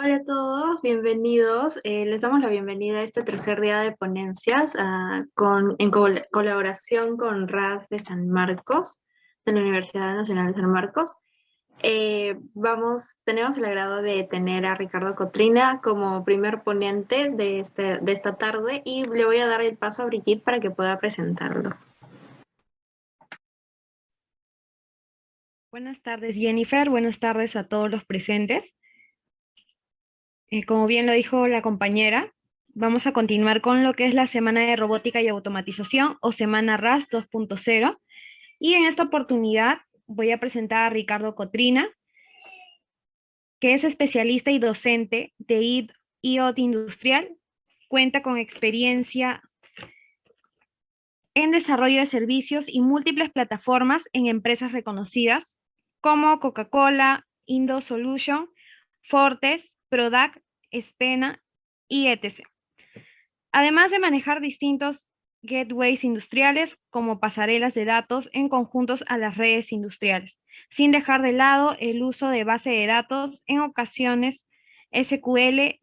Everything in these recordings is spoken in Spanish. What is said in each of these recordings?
Hola a todos, bienvenidos. Les damos la bienvenida a este tercer día de ponencias en colaboración con RAS de San Marcos, de la Universidad Nacional de San Marcos. Tenemos el agrado de tener a Ricardo Cotrina como primer ponente de esta tarde y le voy a dar el paso a Brigitte para que pueda presentarlo. Buenas tardes, Jennifer. Buenas tardes a todos los presentes. Como bien lo dijo la compañera, vamos a continuar con lo que es la Semana de Robótica y Automatización o Semana RAS 2.0. Y en esta oportunidad voy a presentar a Ricardo Cotrina, que es especialista y docente de IoT industrial. Cuenta con experiencia en desarrollo de servicios y múltiples plataformas en empresas reconocidas como Coca-Cola, Indo Solution, Fortes, Prodac, Spena y etc. Además de manejar distintos gateways industriales como pasarelas de datos en conjuntos a las redes industriales, sin dejar de lado el uso de base de datos en ocasiones SQL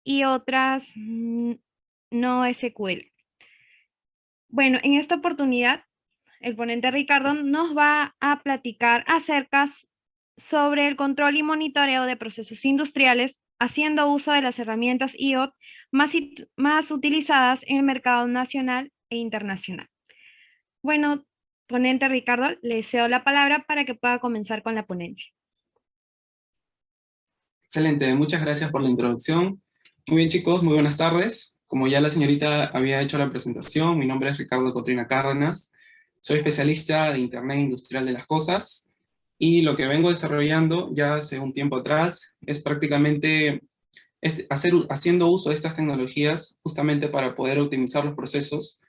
y otras no SQL. Bueno, en esta oportunidad, el ponente Ricardo nos va a platicar acerca sobre el control y monitoreo de procesos industriales, haciendo uso de las herramientas IoT más utilizadas en el mercado nacional e internacional. Bueno, ponente Ricardo, le cedo la palabra para que pueda comenzar con la ponencia. Excelente, muchas gracias por la introducción. Muy bien, chicos, muy buenas tardes. Como ya la señorita había hecho la presentación, mi nombre es Ricardo Cotrina Cárdenas. Soy especialista de Internet Industrial de las Cosas y lo que vengo desarrollando ya hace un tiempo atrás es prácticamente haciendo uso de estas tecnologías justamente para poder optimizar los procesos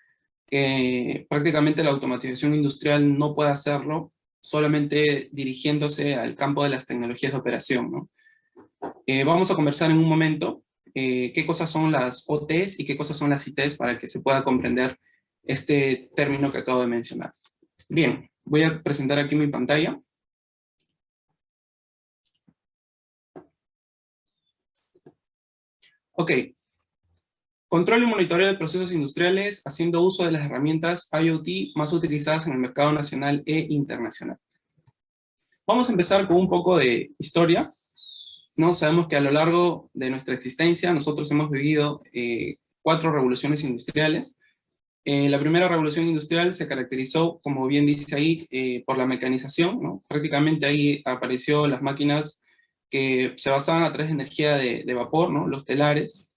que prácticamente la automatización industrial no puede hacerlo solamente dirigiéndose al campo de las tecnologías de operación, ¿no? Vamos a conversar en un momento qué cosas son las OTs y qué cosas son las ITs para que se pueda comprender este término que acabo de mencionar. Bien, voy a presentar aquí mi pantalla. Ok. Control y monitoreo de procesos industriales haciendo uso de las herramientas IoT más utilizadas en el mercado nacional e internacional. Vamos a empezar con un poco de historia. ¿No? Sabemos que a lo largo de nuestra existencia nosotros hemos vivido 4 revoluciones industriales. La primera revolución industrial se caracterizó, como bien dice ahí, por la mecanización, ¿no? Prácticamente ahí apareció las máquinas que se basaban a través de energía de vapor, ¿no? Los telares.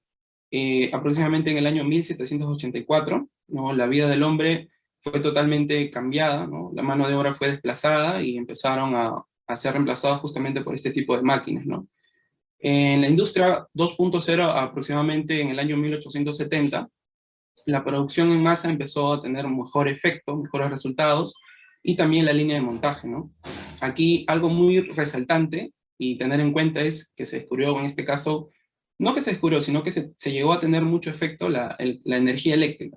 Aproximadamente en el año 1784, ¿no? La vida del hombre fue totalmente cambiada, ¿no? La mano de obra fue desplazada y empezaron a ser reemplazados justamente por este tipo de máquinas, ¿no? En la industria 2.0, aproximadamente en el año 1870, la producción en masa empezó a tener un mejor efecto, mejores resultados, y también la línea de montaje, ¿no? Aquí algo muy resaltante y tener en cuenta es que se descubrió en este caso, no que se descubrió, sino que se llegó a tener mucho efecto la energía eléctrica.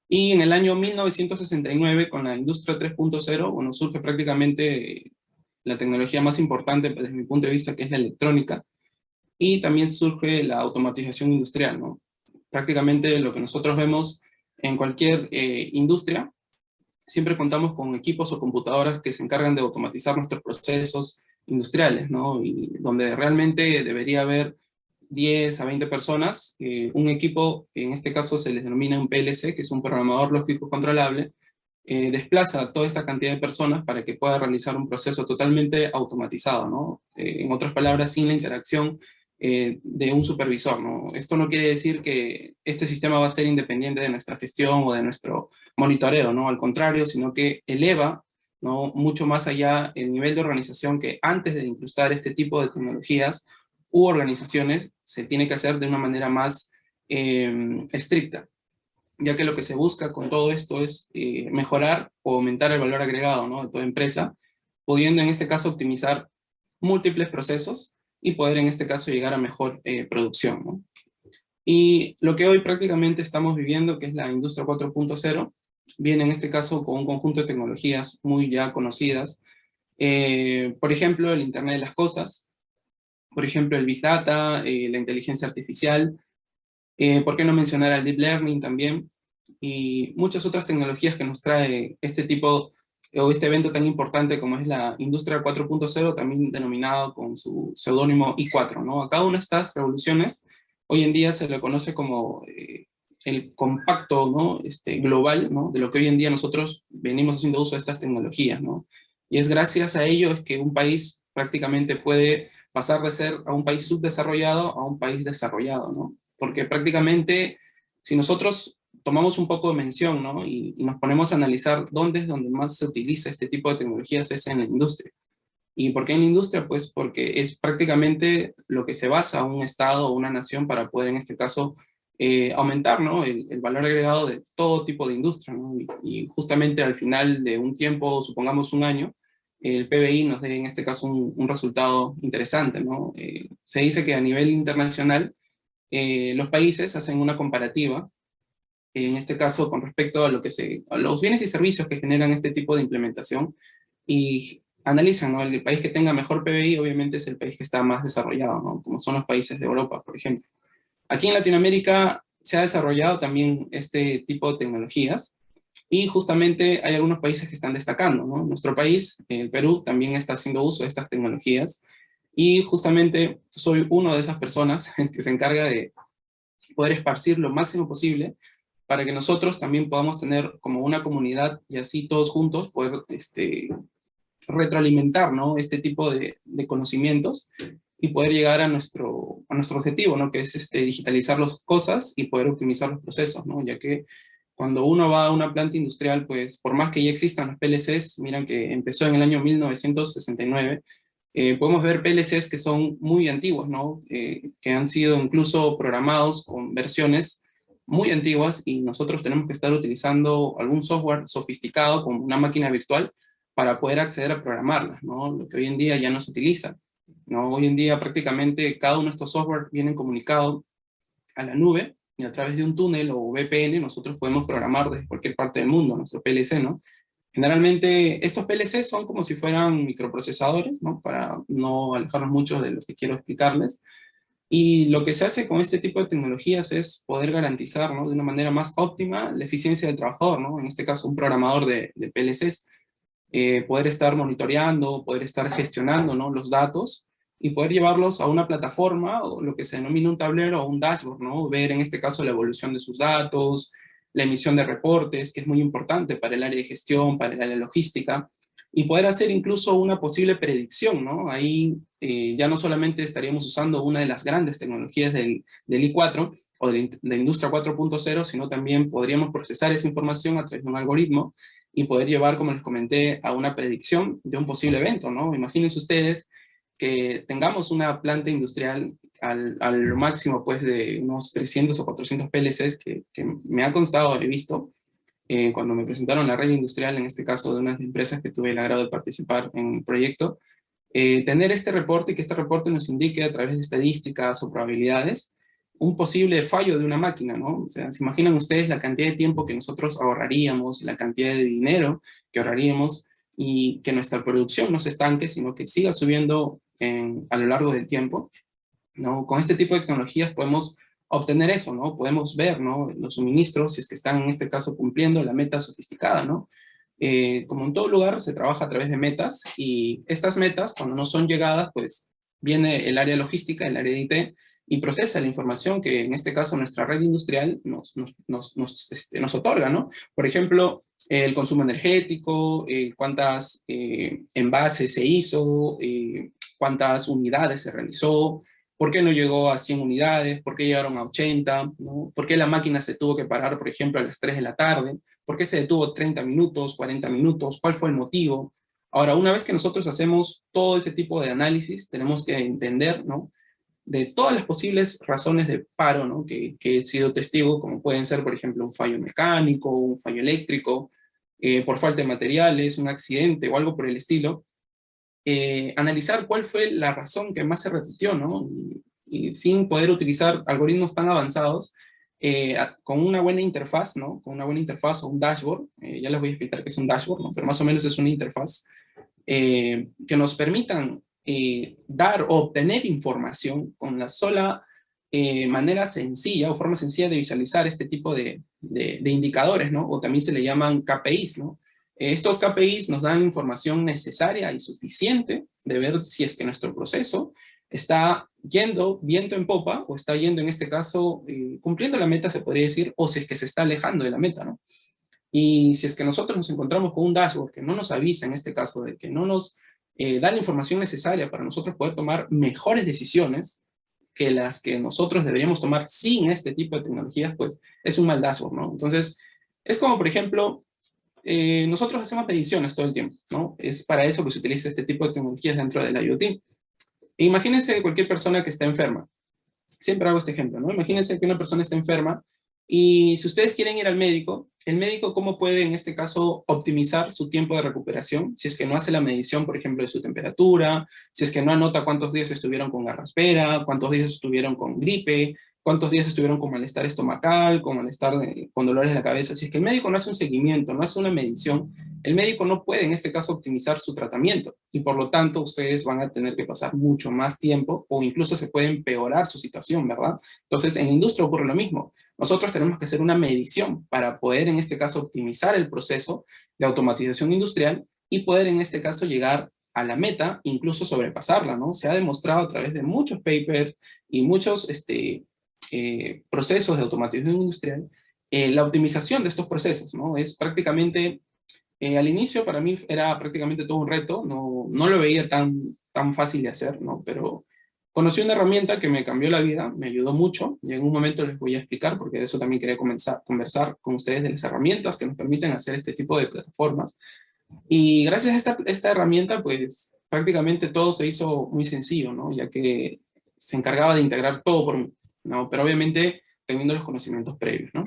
Y en el año 1969, con la industria 3.0, bueno, surge prácticamente la tecnología más importante desde mi punto de vista, que es la electrónica, y también surge la automatización industrial, ¿no? Prácticamente lo que nosotros vemos en cualquier industria, siempre contamos con equipos o computadoras que se encargan de automatizar nuestros procesos industriales, ¿no? Y donde realmente debería haber 10 a 20 personas, un equipo, en este caso se les denomina un PLC, que es un programador lógico controlable, desplaza a toda esta cantidad de personas para que pueda realizar un proceso totalmente automatizado, ¿no? En otras palabras, sin la interacción de un supervisor, ¿no? Esto no quiere decir que este sistema va a ser independiente de nuestra gestión o de nuestro monitoreo, ¿no? Al contrario, sino que eleva, ¿no? Mucho más allá el nivel de organización que antes de incrustar este tipo de tecnologías u organizaciones se tiene que hacer de una manera más estricta, ya que lo que se busca con todo esto es mejorar o aumentar el valor agregado, ¿no? De toda empresa, pudiendo en este caso optimizar múltiples procesos y poder en este caso llegar a mejor producción, ¿no? Y lo que hoy prácticamente estamos viviendo, que es la industria 4.0, viene en este caso con un conjunto de tecnologías muy ya conocidas. Por ejemplo, el Internet de las Cosas, por ejemplo, el Big Data, la inteligencia artificial, ¿por qué no mencionar al Deep Learning también? Y muchas otras tecnologías que nos trae este tipo, o este evento tan importante como es la Industria 4.0, también denominado con su seudónimo I4, ¿no? A cada una de estas revoluciones, hoy en día se le conoce como el compacto, ¿no? Global, ¿no? De lo que hoy en día nosotros venimos haciendo uso de estas tecnologías, ¿no? Y es gracias a ello es que un país prácticamente puede pasar de ser a un país subdesarrollado a un país desarrollado, ¿no? Porque prácticamente, si nosotros tomamos un poco de mención, ¿no? Y nos ponemos a analizar dónde es donde más se utiliza este tipo de tecnologías, es en la industria. ¿Y por qué en la industria? Pues porque es prácticamente lo que se basa un Estado o una nación para poder, en este caso, aumentar, ¿no? El valor agregado de todo tipo de industria, ¿no? Y justamente al final de un tiempo, supongamos un año, el PBI nos dé, en este caso, un resultado interesante, ¿no? Se dice que a nivel internacional, los países hacen una comparativa, en este caso con respecto a a los bienes y servicios que generan este tipo de implementación, y analizan, ¿no? El país que tenga mejor PBI obviamente es el país que está más desarrollado, ¿no? Como son los países de Europa, por ejemplo. Aquí en Latinoamérica se ha desarrollado también este tipo de tecnologías, y justamente hay algunos países que están destacando, ¿no? Nuestro país, el Perú, también está haciendo uso de estas tecnologías, y justamente soy una de esas personas que se encarga de poder esparcir lo máximo posible para que nosotros también podamos tener como una comunidad y así todos juntos poder retroalimentar, ¿no? Este tipo de conocimientos y poder llegar a nuestro objetivo, ¿no? Que es digitalizar las cosas y poder optimizar los procesos, ¿no? Ya que cuando uno va a una planta industrial, pues por más que ya existan los PLCs, miran que empezó en el año 1969, podemos ver PLCs que son muy antiguos, ¿no? Que han sido incluso programados con versiones muy antiguas, y nosotros tenemos que estar utilizando algún software sofisticado como una máquina virtual para poder acceder a programarlas, ¿no? Lo que hoy en día ya no se utiliza, ¿no? Hoy en día prácticamente cada uno de estos software vienen comunicados a la nube, y a través de un túnel o VPN nosotros podemos programar desde cualquier parte del mundo nuestro PLC, ¿no? Generalmente estos PLC son como si fueran microprocesadores, ¿no? Para no alejarnos mucho de lo que quiero explicarles. Y lo que se hace con este tipo de tecnologías es poder garantizar, ¿no? De una manera más óptima la eficiencia del trabajador, ¿no? En este caso un programador de PLCs, poder estar monitoreando, poder estar gestionando, ¿no? Los datos y poder llevarlos a una plataforma, o lo que se denomina un tablero o un dashboard, ¿no? Ver en este caso la evolución de sus datos, la emisión de reportes, que es muy importante para el área de gestión, para el área de logística, y poder hacer incluso una posible predicción, ¿no? Ahí ya no solamente estaríamos usando una de las grandes tecnologías del I4 o de la industria 4.0, sino también podríamos procesar esa información a través de un algoritmo y poder llevar, como les comenté, a una predicción de un posible evento, ¿no? Imagínense ustedes que tengamos una planta industrial al máximo, pues, de unos 300 o 400 PLCs que me ha constado, he visto, cuando me presentaron la red industrial, en este caso de unas empresas que tuve el agrado de participar en el proyecto, tener este reporte y que este reporte nos indique a través de estadísticas o probabilidades un posible fallo de una máquina, ¿no? O sea, ¿se imaginan ustedes la cantidad de tiempo que nosotros ahorraríamos, la cantidad de dinero que ahorraríamos, y que nuestra producción no se estanque, sino que siga subiendo a lo largo del tiempo, ¿no? Con este tipo de tecnologías podemos obtener eso, ¿no? Podemos ver, ¿no? Los suministros, si es que están en este caso cumpliendo la meta sofisticada, ¿no? Como en todo lugar, se trabaja a través de metas, y estas metas, cuando no son llegadas, pues viene el área logística, el área de IT, y procesa la información que en este caso nuestra red industrial nos otorga, ¿no? Por ejemplo, el consumo energético, cuántas envases se hizo, cuántas unidades se realizó, por qué no llegó a 100 unidades, por qué llegaron a 80, ¿no? Por qué la máquina se tuvo que parar, por ejemplo, a las 3 de la tarde, por qué se detuvo 30 minutos, 40 minutos, cuál fue el motivo. Ahora, una vez que nosotros hacemos todo ese tipo de análisis, tenemos que entender, ¿no? De todas las posibles razones de paro, ¿no? Que he sido testigo, como pueden ser, por ejemplo, un fallo mecánico, un fallo eléctrico, por falta de materiales, un accidente o algo por el estilo. Analizar cuál fue la razón que más se repitió, ¿no? Y sin poder utilizar algoritmos tan avanzados, con una buena interfaz, ¿no? Con una buena interfaz o un dashboard, ya les voy a explicar qué es un dashboard, ¿no? Pero más o menos es una interfaz que nos permitan dar o obtener información con la sola manera sencilla o forma sencilla de visualizar este tipo de indicadores, ¿no? O también se le llaman KPIs, ¿no? Estos KPIs nos dan información necesaria y suficiente de ver si es que nuestro proceso está yendo viento en popa o está yendo, en este caso, cumpliendo la meta, se podría decir, o si es que se está alejando de la meta, ¿no? Y si es que nosotros nos encontramos con un dashboard que no nos avisa, en este caso, de que no nos da la información necesaria para nosotros poder tomar mejores decisiones que las que nosotros deberíamos tomar sin este tipo de tecnologías, pues es un mal dashboard, ¿no? Entonces, es como, por ejemplo, nosotros hacemos mediciones todo el tiempo, ¿no? Es para eso que se utiliza este tipo de tecnologías dentro del IoT. E imagínense cualquier persona que está enferma. Siempre hago este ejemplo, ¿no? Imagínense que una persona está enferma y si ustedes quieren ir al médico, el médico, ¿cómo puede en este caso optimizar su tiempo de recuperación? Si es que no hace la medición, por ejemplo, de su temperatura, si es que no anota cuántos días estuvieron con garraspera, cuántos días estuvieron con gripe, cuántos días estuvieron con malestar estomacal, con malestar, con dolores de la cabeza. Si es que el médico no hace un seguimiento, no hace una medición, el médico no puede en este caso optimizar su tratamiento y por lo tanto ustedes van a tener que pasar mucho más tiempo o incluso se puede empeorar su situación, ¿verdad? Entonces en la industria ocurre lo mismo. Nosotros tenemos que hacer una medición para poder en este caso optimizar el proceso de automatización industrial y poder en este caso llegar a la meta, incluso sobrepasarla, ¿no? Se ha demostrado a través de muchos papers y muchos procesos de automatización industrial, la optimización de estos procesos, ¿no? Es prácticamente, al inicio para mí era prácticamente todo un reto, no lo veía tan fácil de hacer, ¿no? Pero conocí una herramienta que me cambió la vida, me ayudó mucho, y en un momento les voy a explicar, porque de eso también quería conversar con ustedes de las herramientas que nos permiten hacer este tipo de plataformas. Y gracias a esta herramienta, pues prácticamente todo se hizo muy sencillo, ¿no? Ya que se encargaba de integrar todo por mí, ¿no? Pero obviamente teniendo los conocimientos previos, ¿no?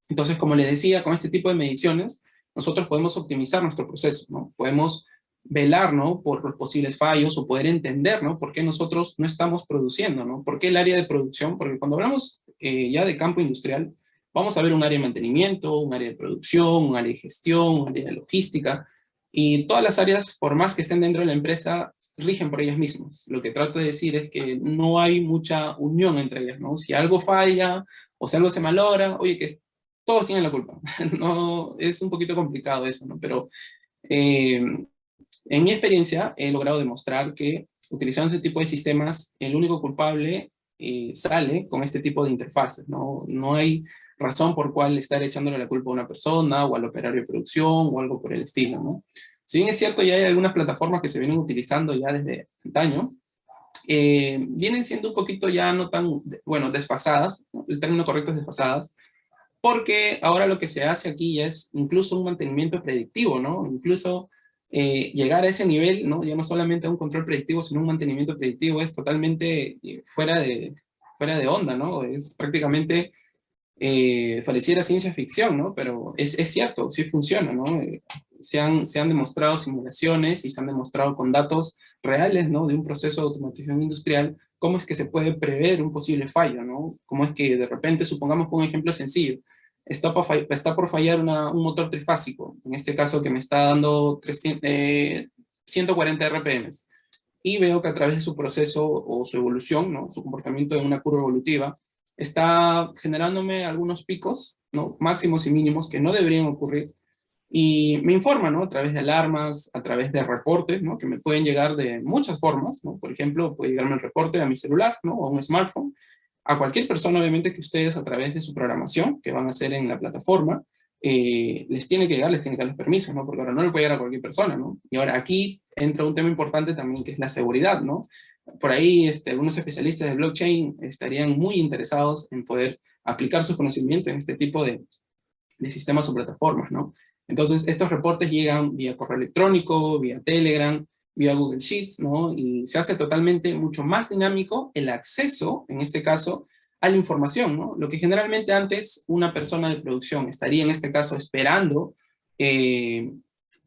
Entonces, como les decía, con este tipo de mediciones, nosotros podemos optimizar nuestro proceso, ¿no? Podemos velar, ¿no? Por los posibles fallos o poder entender, ¿no? Por qué nosotros no estamos produciendo, ¿no? ¿Por qué el área de producción? Porque cuando hablamos ya de campo industrial, vamos a ver un área de mantenimiento, un área de producción, un área de gestión, un área de logística, y todas las áreas, por más que estén dentro de la empresa, rigen por ellas mismas. Lo que trato de decir es que no hay mucha unión entre ellas, ¿no? Si algo falla o si algo se malogra, oye, que todos tienen la culpa. No, es un poquito complicado eso, ¿no? Pero en mi experiencia he logrado demostrar que utilizando este tipo de sistemas, el único culpable sale con este tipo de interfaces, ¿no? No hay razón por cual estar echándole la culpa a una persona o al operario de producción o algo por el estilo, ¿no? Si bien es cierto, ya hay algunas plataformas que se vienen utilizando ya desde antaño, vienen siendo un poquito ya no tan, bueno, desfasadas, ¿no? El término correcto es desfasadas, porque ahora lo que se hace aquí ya es incluso un mantenimiento predictivo, ¿no? Incluso llegar a ese nivel, ¿no? Ya no solamente a un control predictivo, sino un mantenimiento predictivo es totalmente fuera de onda, ¿no? Es prácticamente, pareciera ciencia ficción, ¿no? Pero es cierto, sí funciona, ¿no? Se han demostrado simulaciones y se han demostrado con datos reales, ¿no? De un proceso de automatización industrial, cómo es que se puede prever un posible fallo, ¿no? Cómo es que de repente, supongamos con un ejemplo sencillo, está por fallar un motor trifásico, en este caso que me está dando 140 RPM, y veo que a través de su proceso o su evolución, ¿no? Su comportamiento en una curva evolutiva, está generándome algunos picos, ¿no? Máximos y mínimos que no deberían ocurrir, y me informa, ¿no? A través de alarmas, a través de reportes, ¿no? Que me pueden llegar de muchas formas, ¿no? Por ejemplo, puede llegarme el reporte a mi celular, ¿no? O a un smartphone, a cualquier persona, obviamente, que ustedes a través de su programación, que van a hacer en la plataforma, les tiene que llegar, les tiene que dar los permisos, ¿no? Porque ahora no le puede llegar a cualquier persona, ¿no? Y ahora aquí entra un tema importante también, que es la seguridad, ¿no? Por ahí, algunos especialistas de blockchain estarían muy interesados en poder aplicar su conocimiento en este tipo de sistemas o plataformas, ¿no? Entonces, estos reportes llegan vía correo electrónico, vía Telegram, vía Google Sheets, ¿no? Y se hace totalmente mucho más dinámico el acceso, en este caso, a la información, ¿no? Lo que generalmente antes una persona de producción estaría, en este caso, esperando que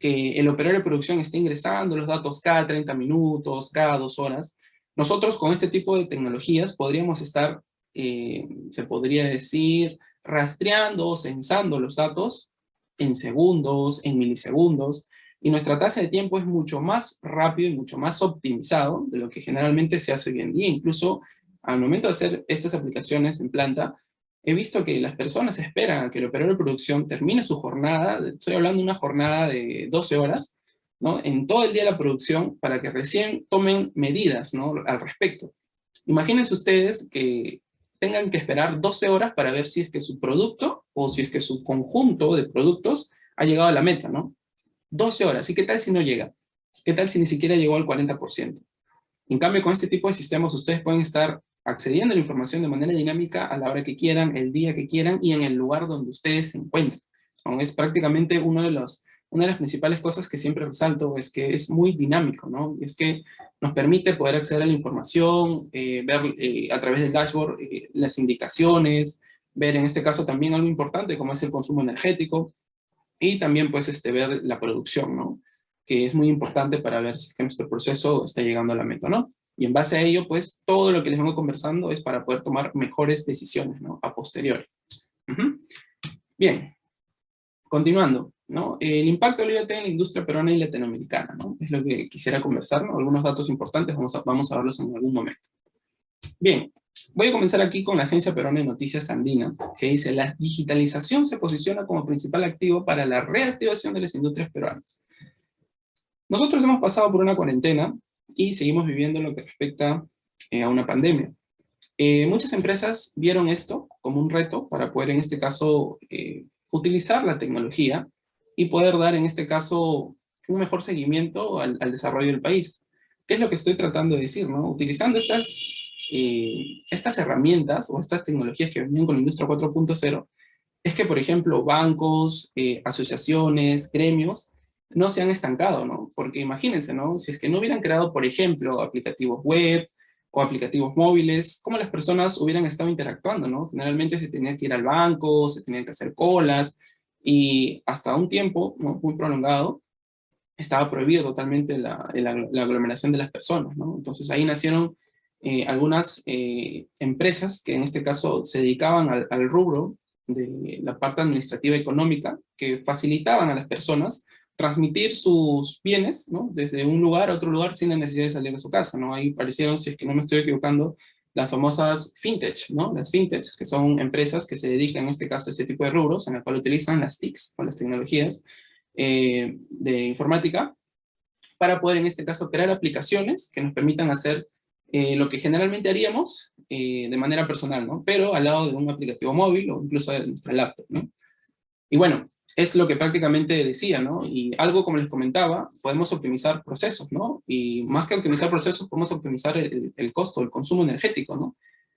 el operario de producción esté ingresando los datos cada 30 minutos, cada 2 horas. Nosotros con este tipo de tecnologías podríamos estar, se podría decir, rastreando, censando los datos en segundos, en milisegundos, y nuestra tasa de tiempo es mucho más rápido y mucho más optimizado de lo que generalmente se hace hoy en día. Incluso al momento de hacer estas aplicaciones en planta, he visto que las personas esperan a que el operador de producción termine su jornada, estoy hablando de una jornada de 12 horas, ¿no? En todo el día de la producción, para que recién tomen medidas, ¿no?, al respecto. Imagínense ustedes que tengan que esperar 12 horas para ver si es que su producto o si es que su conjunto de productos ha llegado a la meta, ¿no? 12 horas. ¿Y qué tal si no llega? ¿Qué tal si ni siquiera llegó al 40%? En cambio, con este tipo de sistemas, ustedes pueden estar accediendo a la información de manera dinámica a la hora que quieran, el día que quieran y en el lugar donde ustedes se encuentren, ¿no? Es prácticamente una de las principales cosas que siempre resalto, es que es muy dinámico, ¿no? Es que nos permite poder acceder a la información, ver a través del dashboard las indicaciones, ver en este caso también algo importante como es el consumo energético, y también pues ver la producción, ¿no?, que es muy importante para ver si es que nuestro proceso está llegando a la meta, ¿no? Y en base a ello, pues todo lo que les vengo conversando es para poder tomar mejores decisiones, ¿no?, a posteriori. Bien, continuando, ¿no? El impacto del IoT en la industria peruana y latinoamericana, ¿no? Es lo que quisiera conversar, ¿no? Algunos datos importantes, vamos a verlos en algún momento. Bien, voy a comenzar aquí con la Agencia Peruana de Noticias Andina, que dice: la digitalización se posiciona como principal activo para la reactivación de las industrias peruanas. Nosotros hemos pasado por una cuarentena y seguimos viviendo lo que respecta a una pandemia. Muchas empresas vieron esto como un reto para poder, en este caso, utilizar la tecnología y poder dar, en este caso, un mejor seguimiento al desarrollo del país. ¿Qué es lo que estoy tratando de decir, no? Utilizando estas herramientas o estas tecnologías que venían con la industria 4.0, es que, por ejemplo, bancos, asociaciones, gremios, no se han estancado, ¿no? Porque imagínense, ¿no? Si es que no hubieran creado, por ejemplo, aplicativos web o aplicativos móviles, ¿cómo las personas hubieran estado interactuando, ¿no? Generalmente se tenía que ir al banco, se tenían que hacer colas, y hasta un tiempo, ¿no?, muy prolongado, estaba prohibido totalmente la aglomeración de las personas, ¿no? Entonces ahí nacieron algunas empresas que en este caso se dedicaban al rubro de la parte administrativa económica, que facilitaban a las personas transmitir sus bienes, ¿no?, desde un lugar a otro lugar sin la necesidad de salir de su casa, ¿no? Ahí aparecieron, si es que no me estoy equivocando, las famosas fintech, ¿no? Las fintech, que son empresas que se dedican en este caso a este tipo de rubros, en el cual utilizan las TICs o las tecnologías de informática para poder, en este caso, crear aplicaciones que nos permitan hacer lo que generalmente haríamos de manera personal, ¿no?, pero al lado de un aplicativo móvil o incluso de nuestra laptop, ¿no? Y bueno, es lo que prácticamente decía, ¿no? Y algo como les comentaba, podemos optimizar procesos, ¿no? Y más que optimizar procesos, podemos optimizar el costo, el consumo energético, ¿no?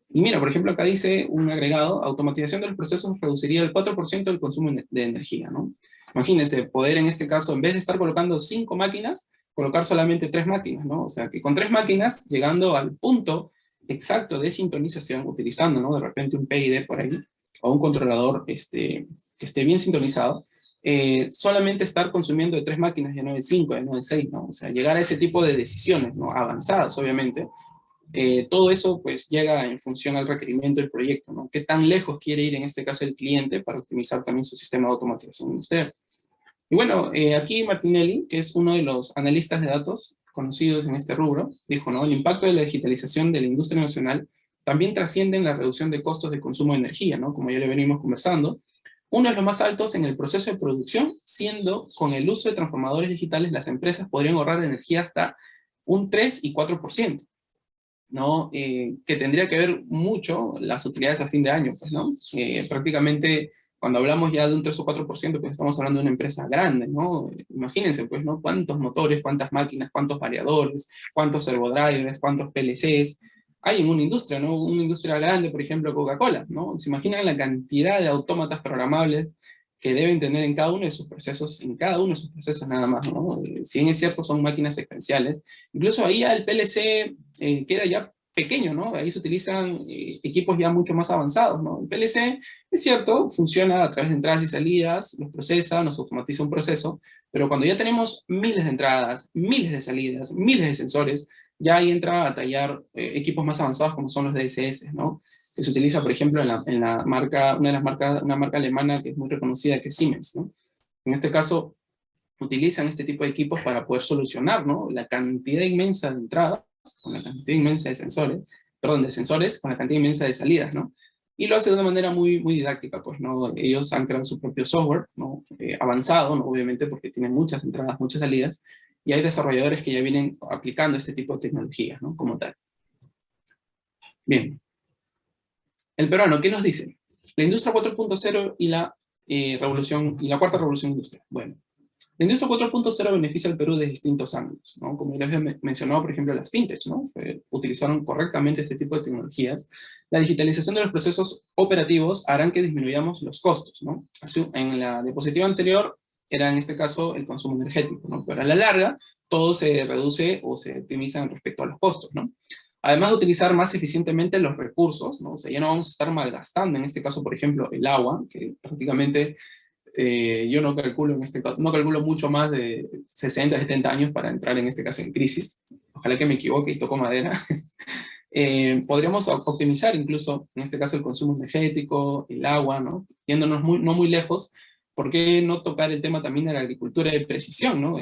Y mira, por ejemplo, acá dice un agregado: automatización de los procesos reduciría el 4% del consumo de energía, ¿no? Imagínense, poder en este caso, en vez de estar colocando 5 máquinas, colocar solamente 3 máquinas, ¿no? O sea, que con 3 máquinas, llegando al punto exacto de sintonización, utilizando, ¿no?, de repente un PID por ahí, o un controlador que esté bien sintonizado, solamente estar consumiendo de 3 máquinas, ya no de 5, ya no de 6, ¿no? O sea, llegar a ese tipo de decisiones, ¿no?, avanzadas, obviamente. Todo eso pues llega en función al requerimiento del proyecto, ¿no? ¿Qué tan lejos quiere ir en este caso el cliente para optimizar también su sistema de automatización industrial? Y bueno, aquí Martinelli, que es uno de los analistas de datos conocidos en este rubro, dijo, ¿no?, el impacto de la digitalización de la industria nacional también trasciende en la reducción de costos de consumo de energía, ¿no?, como ya le venimos conversando. Uno de los más altos en el proceso de producción, siendo con el uso de transformadores digitales las empresas podrían ahorrar energía hasta un 3 y 4%. ¿No? Que tendría que ver mucho las utilidades a fin de año, pues, ¿no? Prácticamente, cuando hablamos ya de un 3 o 4%, pues estamos hablando de una empresa grande, ¿no? Imagínense, pues, ¿no?, cuántos motores, cuántas máquinas, cuántos variadores, cuántos servodrivers, cuántos PLCs hay en una industria, ¿no? Una industria grande, por ejemplo, Coca-Cola, ¿no? ¿Se imaginan la cantidad de autómatas programables que deben tener en cada uno de sus procesos, nada más, ¿no? Si bien es cierto, son máquinas secuenciales. Incluso ahí ya el PLC queda ya pequeño, ¿no? Ahí se utilizan equipos ya mucho más avanzados, ¿no? El PLC, es cierto, funciona a través de entradas y salidas, los procesa, nos automatiza un proceso, pero cuando ya tenemos miles de entradas, miles de salidas, miles de sensores, ya ahí entra a tallar equipos más avanzados como son los DSS, ¿no?, que se utiliza, por ejemplo, en la marca, una marca alemana que es muy reconocida, que es Siemens, ¿no? En este caso, utilizan este tipo de equipos para poder solucionar, ¿no?, la cantidad inmensa de entradas, con la cantidad inmensa de sensores, con la cantidad inmensa de salidas, ¿no? Y lo hace de una manera muy, muy didáctica, pues, ¿no? Ellos han creado su propio software, ¿no?, avanzado, ¿no?, obviamente porque tienen muchas entradas, muchas salidas, y hay desarrolladores que ya vienen aplicando este tipo de tecnologías, ¿no?, como tal. Bien. El peruano, ¿qué nos dice? La industria 4.0 y la cuarta revolución industrial. Bueno, la industria 4.0 beneficia al Perú de distintos ángulos, ¿no? Como ya les he mencionado, por ejemplo, las fintechs, ¿no?, utilizaron correctamente este tipo de tecnologías. La digitalización de los procesos operativos harán que disminuyamos los costos, ¿no? Así, en la diapositiva anterior era en este caso el consumo energético, ¿no? Pero a la larga todo se reduce o se optimiza respecto a los costos, ¿no? Además de utilizar más eficientemente los recursos, ¿no? O sea, ya no vamos a estar malgastando, en este caso, por ejemplo, el agua, que prácticamente yo no calculo en este caso, no calculo mucho más de 60, 70 años para entrar en este caso en crisis. Ojalá que me equivoque y toco madera. Podríamos optimizar incluso, en este caso, el consumo energético, el agua, ¿no? Yéndonos no muy lejos, ¿por qué no tocar el tema también de la agricultura de precisión, ¿no?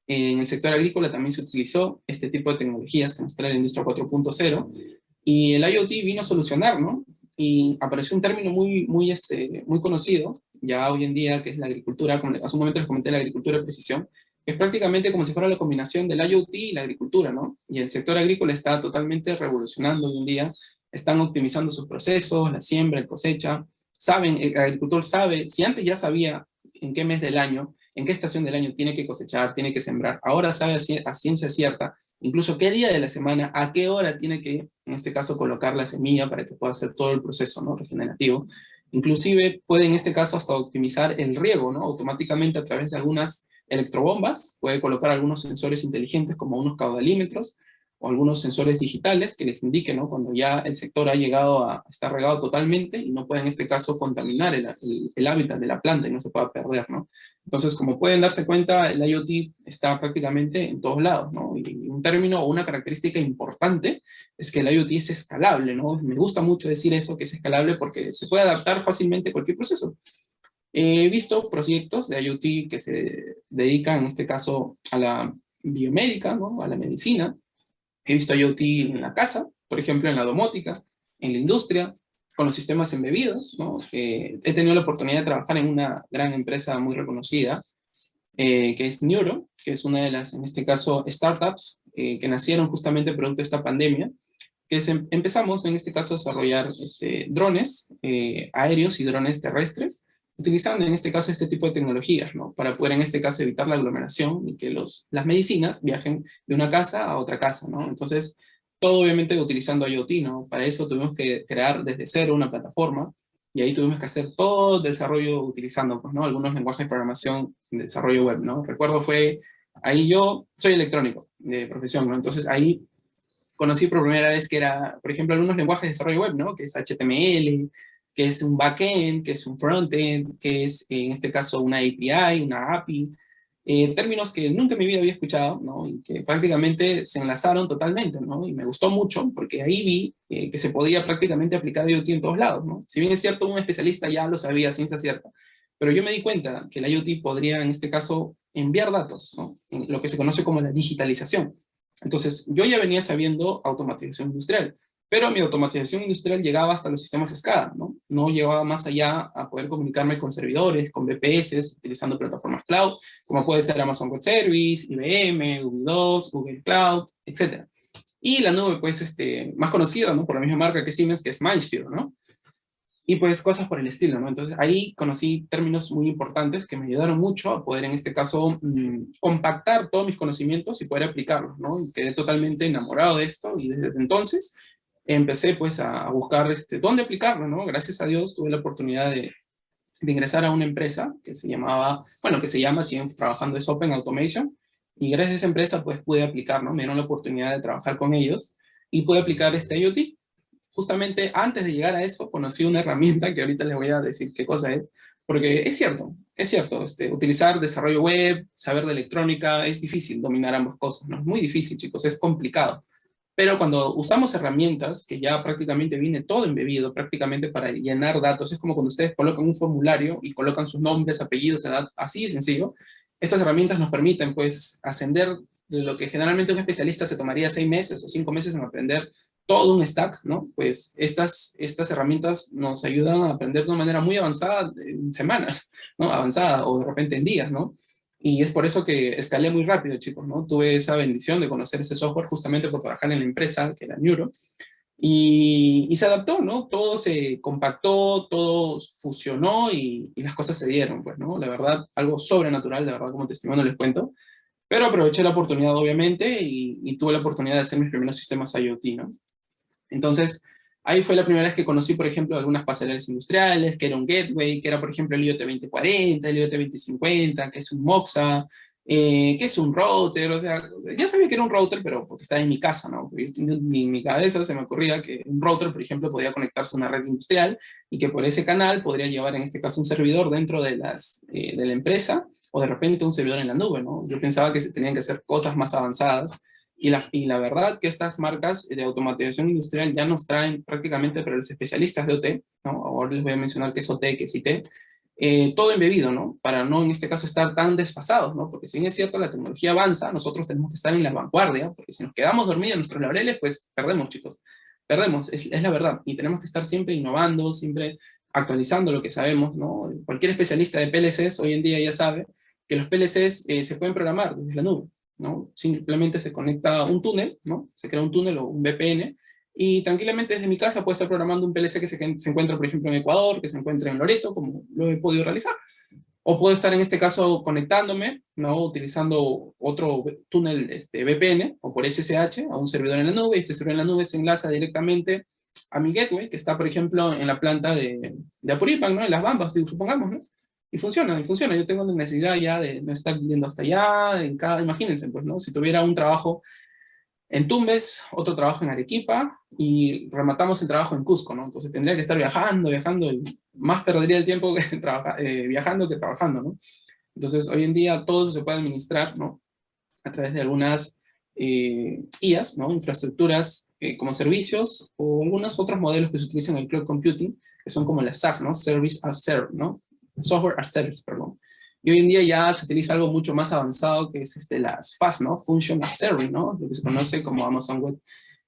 En el sector agrícola también se utilizó este tipo de tecnologías que nos trae la industria 4.0, y el IoT vino a solucionar, ¿no? Y apareció un término muy conocido, ya hoy en día, que es la agricultura, como hace un momento les comenté, la agricultura de precisión, que es prácticamente como si fuera la combinación del IoT y la agricultura, ¿no? Y el sector agrícola está totalmente revolucionando hoy en día, están optimizando sus procesos, la siembra, la cosecha, el agricultor sabe, si antes ya sabía en qué mes del año, en qué estación del año tiene que cosechar, tiene que sembrar, ahora sabe a ciencia cierta, incluso qué día de la semana, a qué hora tiene que, en este caso, colocar la semilla para que pueda hacer todo el proceso, ¿no?, regenerativo. Inclusive puede en este caso hasta optimizar el riego, ¿no?, automáticamente a través de algunas electrobombas, puede colocar algunos sensores inteligentes como unos caudalímetros o algunos sensores digitales que les indiquen, ¿no?, cuando ya el sector ha llegado a estar regado totalmente y no puede en este caso contaminar el hábitat de la planta y no se pueda perder, ¿no? Entonces, como pueden darse cuenta, el IoT está prácticamente en todos lados, ¿no? Y un término o una característica importante es que el IoT es escalable, ¿no? Me gusta mucho decir eso, que es escalable, porque se puede adaptar fácilmente a cualquier proceso. He visto proyectos de IoT que se dedican, en este caso, a la biomédica, ¿no?, a la medicina. He visto IoT en la casa, por ejemplo, en la domótica, en la industria, con los sistemas embebidos, ¿no? He tenido la oportunidad de trabajar en una gran empresa muy reconocida, que es Neuro, que es una de las, en este caso, startups que nacieron justamente producto de esta pandemia, que empezamos, en este caso, a desarrollar drones aéreos y drones terrestres, utilizando en este caso este tipo de tecnologías, ¿no?, para poder en este caso evitar la aglomeración y que las medicinas viajen de una casa a otra casa, ¿no? Entonces, todo obviamente utilizando IoT, ¿no? Para eso tuvimos que crear desde cero una plataforma, y ahí tuvimos que hacer todo el desarrollo utilizando, pues, ¿no?, algunos lenguajes de programación de desarrollo web, ¿no? Recuerdo ahí yo soy electrónico de profesión, ¿no? Entonces ahí conocí por primera vez que era, por ejemplo, algunos lenguajes de desarrollo web, ¿no?, que es HTML, que es un backend, que es un frontend, que es, en este caso, una API, una API, términos que nunca en mi vida había escuchado, ¿no?, y que prácticamente se enlazaron totalmente, ¿no?, y me gustó mucho, porque ahí vi que se podía prácticamente aplicar IoT en todos lados, ¿no? Si bien es cierto, un especialista ya lo sabía a ciencia cierta, pero yo me di cuenta que el IoT podría, en este caso, enviar datos, ¿no?, en lo que se conoce como la digitalización. Entonces, yo ya venía sabiendo automatización industrial, pero mi automatización industrial llegaba hasta los sistemas SCADA, ¿no? No llevaba más allá a poder comunicarme con servidores, con VPS, utilizando plataformas cloud, como puede ser Amazon Web Service, IBM, Google2, Google Cloud, etc. Y la nube, pues, más conocida, ¿no?, por la misma marca que Siemens, que es MindSphere, ¿no? Y pues cosas por el estilo, ¿no? Entonces ahí conocí términos muy importantes que me ayudaron mucho a poder, en este caso, compactar todos mis conocimientos y poder aplicarlos, ¿no? Y quedé totalmente enamorado de esto, y desde entonces empecé pues a buscar dónde aplicarlo, ¿no? Gracias a Dios tuve la oportunidad de ingresar a una empresa que se llama, siguen trabajando, es Open Automation, y gracias a esa empresa pues pude aplicar, ¿no? Me dieron la oportunidad de trabajar con ellos y pude aplicar IoT. Justamente antes de llegar a eso, conocí una herramienta que ahorita les voy a decir qué cosa es, porque es cierto, utilizar desarrollo web, saber de electrónica, es difícil dominar ambas cosas, ¿no? Es muy difícil, chicos, es complicado. Pero cuando usamos herramientas, que ya prácticamente viene todo embebido, prácticamente para llenar datos, es como cuando ustedes colocan un formulario y colocan sus nombres, apellidos, edad, así de sencillo, Estas herramientas nos permiten, pues, ascender de lo que generalmente un especialista se tomaría 6 meses o 5 meses en aprender todo un stack, ¿no? Pues estas herramientas nos ayudan a aprender de una manera muy avanzada en semanas, ¿no? Avanzada, o de repente en días, ¿no? Y es por eso que escalé muy rápido, chicos, ¿no? Tuve esa bendición de conocer ese software justamente por trabajar en la empresa, que era Neuro, y se adaptó, ¿no? Todo se compactó, todo fusionó y las cosas se dieron, pues, ¿no? La verdad, algo sobrenatural, de verdad, como testimonio les cuento. Pero aproveché la oportunidad, obviamente, y tuve la oportunidad de hacer mis primeros sistemas IoT, ¿no? Entonces, ahí fue la primera vez que conocí, por ejemplo, algunas pasarelas industriales, que era un gateway, que era, por ejemplo, el IoT 2040, el IoT 2050, que es un Moxa, que es un router, o sea, ya sabía que era un router, pero porque estaba en mi casa, ¿no? Ni en mi cabeza se me ocurría que un router, por ejemplo, podía conectarse a una red industrial y que por ese canal podría llevar, en este caso, un servidor dentro de la empresa, o de repente un servidor en la nube, ¿no? Yo pensaba que se tenían que hacer cosas más avanzadas, y la verdad que estas marcas de automatización industrial ya nos traen prácticamente para los especialistas de OT, ¿no? Ahora les voy a mencionar qué es OT, qué es IT, todo embebido, ¿no? Para no, en este caso, estar tan desfasados, ¿no? Porque si bien es cierto, la tecnología avanza, nosotros tenemos que estar en la vanguardia, porque si nos quedamos dormidos en nuestros laureles, pues perdemos, chicos. Perdemos, es la verdad. Y tenemos que estar siempre innovando, siempre actualizando lo que sabemos, ¿no? Cualquier especialista de PLCs hoy en día ya sabe que los PLCs se pueden programar desde la nube, ¿no? Simplemente se conecta un túnel, ¿no? Se crea un túnel o un VPN, y tranquilamente desde mi casa puedo estar programando un PLC que se encuentra, por ejemplo, en Ecuador, que se encuentra en Loreto, como lo he podido realizar. O puedo estar en este caso conectándome, ¿no? Utilizando otro túnel VPN o por SSH a un servidor en la nube, y este servidor en la nube se enlaza directamente a mi gateway, que está, por ejemplo, en la planta de Apurímac, ¿no? En Las Bambas, supongamos, ¿no? Y funciona, y funciona. Yo tengo necesidad ya de no estar yendo hasta allá, imagínense, pues, ¿no? Si tuviera un trabajo en Tumbes, otro trabajo en Arequipa, y rematamos el trabajo en Cusco, ¿no? Entonces tendría que estar viajando, y más perdería el tiempo que viajando que trabajando, ¿no? Entonces, hoy en día todo eso se puede administrar, ¿no? A través de algunas IAs, ¿no? Infraestructuras como servicios, o algunos otros modelos que se utilizan en el cloud computing, que son como las SaaS, ¿no? Service as Service, ¿no? Software as Service, perdón. Y hoy en día ya se utiliza algo mucho más avanzado, que es las FAS, ¿no? Function as Service, ¿no? Lo que se conoce como Amazon Web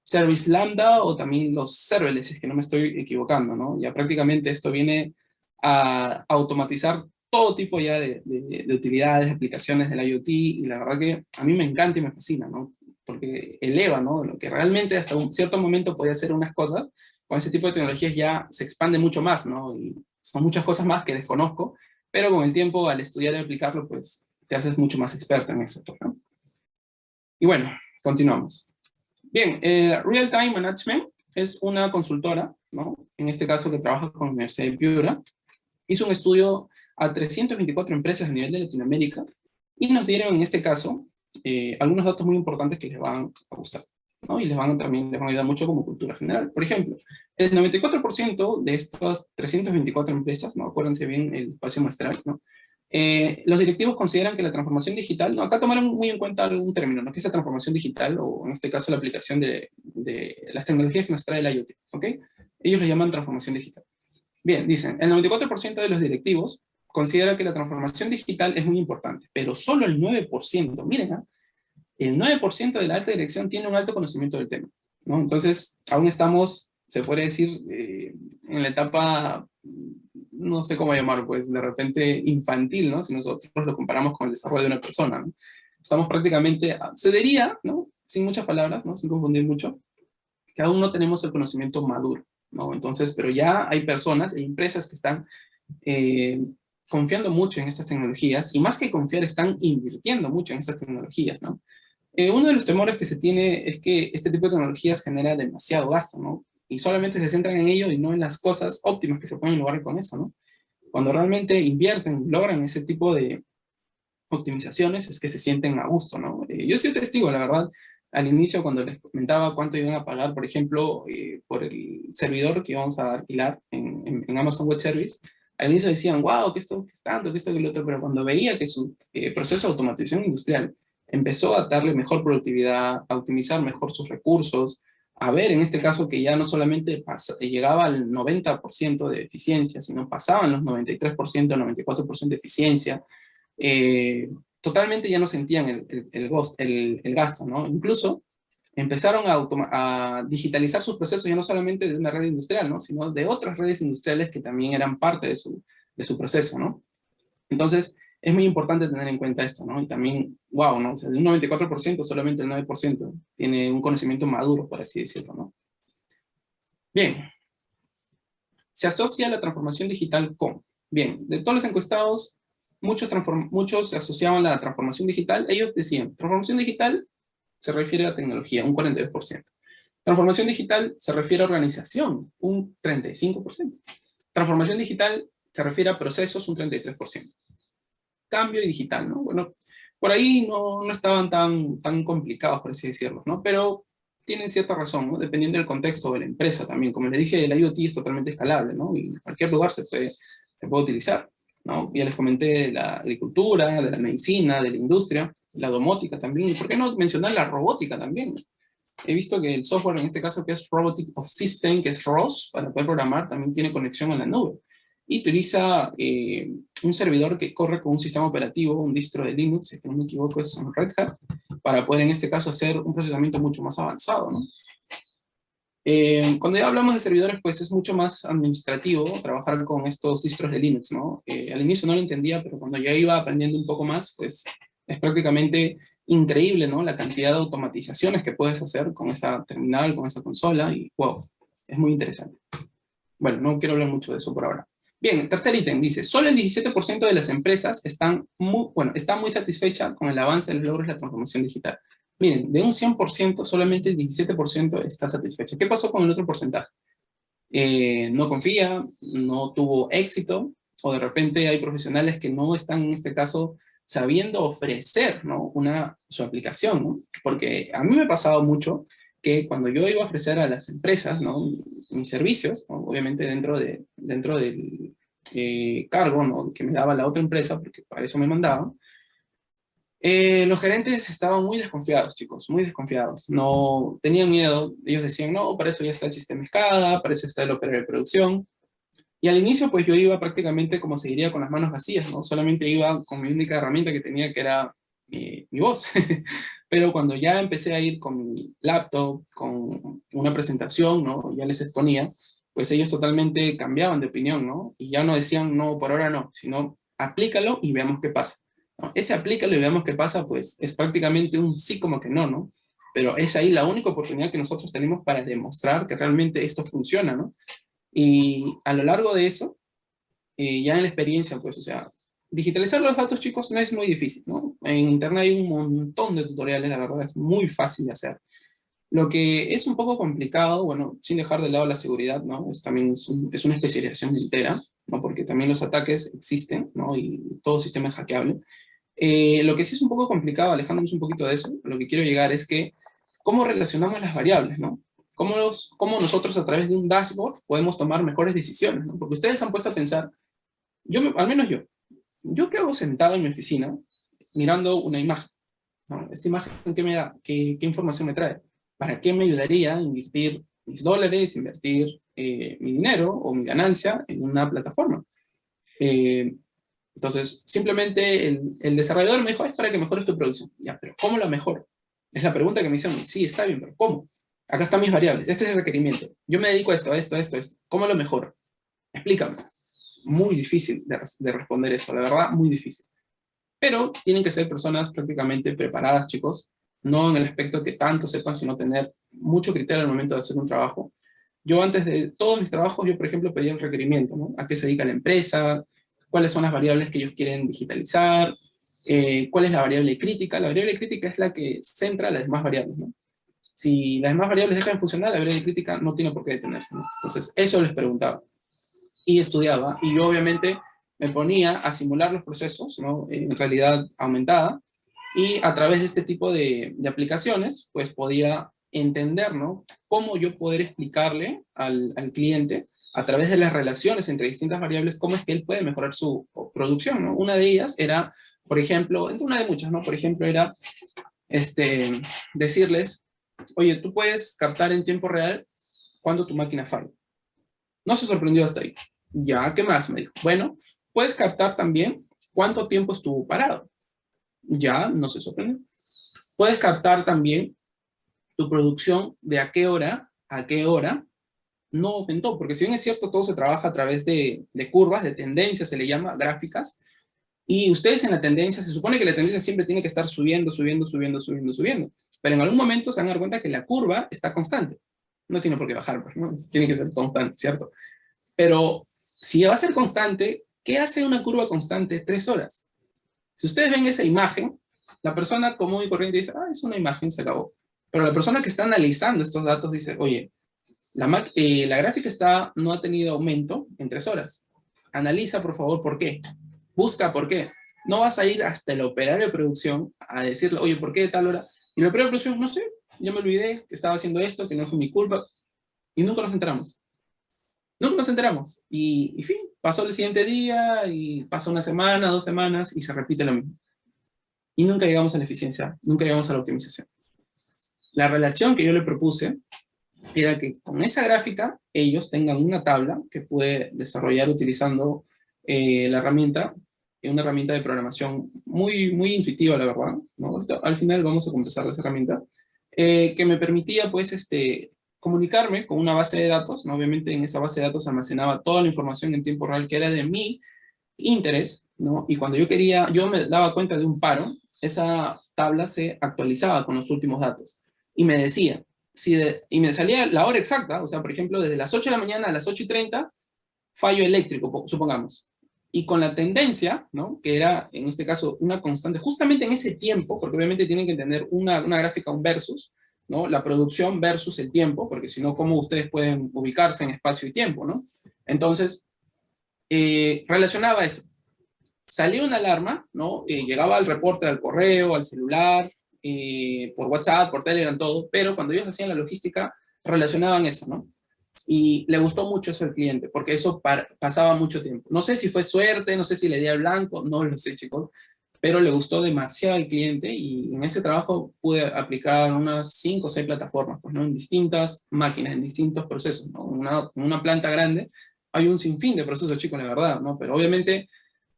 Service Lambda, o también los serverless, si es que no me estoy equivocando, ¿no? Ya prácticamente esto viene a automatizar todo tipo ya de utilidades, de aplicaciones del IoT, y la verdad que a mí me encanta y me fascina, ¿no? Porque eleva, ¿no? Lo que realmente hasta un cierto momento podía hacer unas cosas, con ese tipo de tecnologías ya se expande mucho más, ¿no? Y son muchas cosas más que desconozco, pero con el tiempo, al estudiar y aplicarlo, pues te haces mucho más experto en eso, ¿no? Y bueno, continuamos. Bien, Real Time Management es una consultora, ¿no? En este caso, que trabaja con la Universidad de Piura. Hizo un estudio a 324 empresas a nivel de Latinoamérica, y nos dieron, en este caso, algunos datos muy importantes que les van a gustar, ¿no? Y también les van a ayudar mucho como cultura general. Por ejemplo, el 94% de estas 324 empresas, ¿no? Acuérdense bien el espacio muestral, ¿no? Los directivos consideran que la transformación digital, ¿no? Acá tomaron muy en cuenta algún término, ¿no? Que es la transformación digital, o en este caso la aplicación de las tecnologías que nos trae el IoT, ¿ok? Ellos lo llaman transformación digital. Bien, dicen, el 94% de los directivos considera que la transformación digital es muy importante, pero solo el 9%, miren, el 9% de la alta dirección tiene un alto conocimiento del tema, ¿no? Entonces, aún estamos, se puede decir, en la etapa, no sé cómo llamar, pues de repente infantil, ¿no? Si nosotros lo comparamos con el desarrollo de una persona, ¿no? Estamos prácticamente, se diría, ¿no? Sin muchas palabras, ¿no? Sin confundir mucho, que aún no tenemos el conocimiento maduro, ¿no? Entonces, pero ya hay personas, hay empresas que están confiando mucho en estas tecnologías, y más que confiar, están invirtiendo mucho en estas tecnologías, ¿no? Uno de los temores que se tiene es que este tipo de tecnologías genera demasiado gasto, ¿no? Y solamente se centran en ello y no en las cosas óptimas que se pueden lograr con eso, ¿no? Cuando realmente invierten, logran ese tipo de optimizaciones, es que se sienten a gusto, ¿no? Yo soy testigo, la verdad, al inicio, cuando les comentaba cuánto iban a pagar, por ejemplo, por el servidor que íbamos a alquilar en Amazon Web Service, al inicio decían, wow, que esto, que es tanto, que esto, que lo otro, pero cuando veía que su proceso de automatización industrial empezó a darle mejor productividad, a optimizar mejor sus recursos, a ver, en este caso, que ya no solamente llegaba al 90% de eficiencia, sino pasaban los 93%, 94% de eficiencia, totalmente ya no sentían el gasto, ¿no? Incluso empezaron a digitalizar sus procesos ya no solamente de una red industrial, ¿no? Sino de otras redes industriales que también eran parte de su proceso, ¿no? Entonces, es muy importante tener en cuenta esto, ¿no? Y también, wow, ¿no? O sea, de un 94%, solamente el 9% tiene un conocimiento maduro, por así decirlo, ¿no? Bien. Se asocia la transformación digital con, bien, de todos los encuestados, muchos se asociaban la transformación digital. Ellos decían, transformación digital se refiere a tecnología, un 42%. Transformación digital se refiere a organización, un 35%. Transformación digital se refiere a procesos, un 33%. Cambio y digital, ¿no? Bueno, por ahí no estaban tan complicados, por así decirlo, ¿no? Pero tienen cierta razón, ¿no? Dependiendo del contexto de la empresa también. Como les dije, el IoT es totalmente escalable, ¿no? Y en cualquier lugar se puede utilizar, ¿no? Ya les comenté de la agricultura, de la medicina, de la industria, la domótica también. ¿Y por qué no mencionar la robótica también? He visto que el software, en este caso, que es Robotic of System, que es ROS, para poder programar, también tiene conexión a la nube. Y utiliza un servidor que corre con un sistema operativo, un distro de Linux, si no me equivoco es un Red Hat, para poder en este caso hacer un procesamiento mucho más avanzado, ¿no? Cuando ya hablamos de servidores, pues es mucho más administrativo trabajar con estos distros de Linux, ¿no? Al inicio no lo entendía, pero cuando ya iba aprendiendo un poco más, pues es prácticamente increíble, ¿no? La cantidad de automatizaciones que puedes hacer con esa terminal, con esa consola, y wow, es muy interesante. Bueno, no quiero hablar mucho de eso por ahora. Bien, tercer ítem dice, solo el 17% de las empresas está muy satisfecha con el avance de los logros de la transformación digital. Miren, de un 100%, solamente el 17% está satisfecho. ¿Qué pasó con el otro porcentaje? No confía, no tuvo éxito, o de repente hay profesionales que no están, en este caso, sabiendo ofrecer, ¿no? su aplicación, ¿no? Porque a mí me ha pasado mucho que cuando yo iba a ofrecer a las empresas, ¿no? Mis servicios, ¿no? Obviamente dentro del cargo, ¿no? Que me daba la otra empresa, porque para eso me mandaban, los gerentes estaban muy desconfiados, chicos, muy desconfiados. No tenían miedo. Ellos decían, no, para eso ya está el sistema SCADA, para eso está el operario de producción. Y al inicio, pues yo iba prácticamente como se diría con las manos vacías, ¿no? Solamente iba con mi única herramienta que tenía, que era mi voz. Pero cuando ya empecé a ir con mi laptop, con una presentación, ¿no? Ya les exponía, pues ellos totalmente cambiaban de opinión, ¿no? Y ya no decían, no, por ahora no, sino aplícalo y veamos qué pasa, ¿no? Ese aplícalo y veamos qué pasa, pues es prácticamente un sí como que no, ¿no? Pero es ahí la única oportunidad que nosotros tenemos para demostrar que realmente esto funciona, ¿no? Y a lo largo de eso, ya en la experiencia, pues, o sea, digitalizar los datos, chicos, no es muy difícil, ¿no? En internet hay un montón de tutoriales, la verdad, es muy fácil de hacer. Lo que es un poco complicado, bueno, sin dejar de lado la seguridad, ¿no? También es una especialización entera, ¿no? Porque también los ataques existen, ¿no? Y todo sistema es hackeable. Lo que sí es un poco complicado, alejándonos un poquito de eso, lo que quiero llegar es que, ¿cómo relacionamos las variables, ¿no? ¿Cómo nosotros a través de un dashboard podemos tomar mejores decisiones, ¿no? Porque ustedes han puesto a pensar, al menos yo qué hago sentado en mi oficina mirando una imagen, ¿no? Esta imagen, ¿qué me da? ¿Qué información me trae? ¿Para qué me ayudaría a invertir mis dólares, invertir mi dinero o mi ganancia en una plataforma? Entonces, simplemente el desarrollador me dijo, es para que mejores tu producción. Ya, pero ¿cómo lo mejoro? Es la pregunta que me hicieron. Sí, está bien, pero ¿cómo? Acá están mis variables, este es el requerimiento. Yo me dedico a esto, a esto, a esto, a esto. ¿Cómo lo mejoro? Explícame. Muy difícil de responder eso, la verdad, muy difícil. Pero tienen que ser personas prácticamente preparadas, chicos, no en el aspecto que tanto sepan, sino tener mucho criterio al momento de hacer un trabajo. Yo antes de todos mis trabajos, yo por ejemplo pedía el requerimiento, ¿no? ¿A qué se dedica la empresa? ¿Cuáles son las variables que ellos quieren digitalizar? ¿Cuál es la variable crítica? La variable crítica es la que centra las demás variables, ¿no? Si las demás variables dejan de funcionar, la variable crítica no tiene por qué detenerse, ¿no? Entonces, eso les preguntaba. Y estudiaba, y yo obviamente me ponía a simular los procesos, ¿no? En realidad aumentada, y a través de este tipo de aplicaciones, pues podía entender, ¿no? Cómo yo poder explicarle al cliente, a través de las relaciones entre distintas variables, cómo es que él puede mejorar su producción, ¿no? Una de ellas era, por ejemplo, una de muchas, ¿no? Por ejemplo, era decirles, oye, tú puedes captar en tiempo real cuando tu máquina falla. No se sorprendió hasta ahí. Ya, ¿qué más? Me dijo. Bueno, puedes captar también cuánto tiempo estuvo parado. ya no se sorprende. Puedes captar también tu producción de a qué hora no aumentó, porque si bien es cierto, todo se trabaja a través de curvas, de tendencias, se le llama gráficas, y ustedes en la tendencia, se supone que la tendencia siempre tiene que estar subiendo, subiendo, subiendo, subiendo, subiendo, pero en algún momento se van a dar cuenta que la curva está constante, no tiene por qué bajar, pues, ¿no? Tiene que ser constante, ¿cierto? Pero si va a ser constante, ¿qué hace una curva constante 3 horas? Si ustedes ven esa imagen, la persona común y corriente dice, ah, es una imagen, se acabó. Pero la persona que está analizando estos datos dice, oye, la gráfica no ha tenido aumento en 3 horas. Analiza, por favor, por qué. Busca por qué. No vas a ir hasta el operario de producción a decirle, oye, ¿por qué de tal hora? Y el operario de producción, no sé, ya me olvidé que estaba haciendo esto, que no fue mi culpa. Y nunca nos enteramos. Nunca nos enteramos. Y fin, pasó el siguiente día, y pasa una semana, 2 semanas, y se repite lo mismo. Y nunca llegamos a la eficiencia, nunca llegamos a la optimización. La relación que yo le propuse era que con esa gráfica ellos tengan una tabla que puede desarrollar utilizando la herramienta, una herramienta de programación muy, muy intuitiva, la verdad, ¿no? Al final vamos a conversar de esa herramienta, que me permitía, pues, comunicarme con una base de datos, ¿no? Obviamente en esa base de datos almacenaba toda la información en tiempo real que era de mi interés, ¿no? Y cuando yo me daba cuenta de un paro, esa tabla se actualizaba con los últimos datos. Y me decía, y me salía la hora exacta, o sea, por ejemplo, desde las 8 de la mañana a las 8:30, fallo eléctrico, supongamos. Y con la tendencia, ¿no? Que era, en este caso, una constante, justamente en ese tiempo, porque obviamente tienen que tener una gráfica, un versus, ¿no? La producción versus el tiempo, porque si no, ¿cómo ustedes pueden ubicarse en espacio y tiempo, ¿no? Entonces, relacionaba eso. Salía una alarma, ¿no? Llegaba el reporte al correo, al celular, por WhatsApp, por Telegram, todo, pero cuando ellos hacían la logística, relacionaban eso, ¿no? Y le gustó mucho eso al cliente, porque eso pasaba mucho tiempo. No sé si fue suerte, no sé si le di al blanco, no lo sé, chicos, pero le gustó demasiado al cliente y en ese trabajo pude aplicar unas 5 o 6 plataformas, pues, ¿no? En distintas máquinas, en distintos procesos, ¿no? Una planta grande, hay un sinfín de procesos, chicos, la verdad, ¿no? Pero obviamente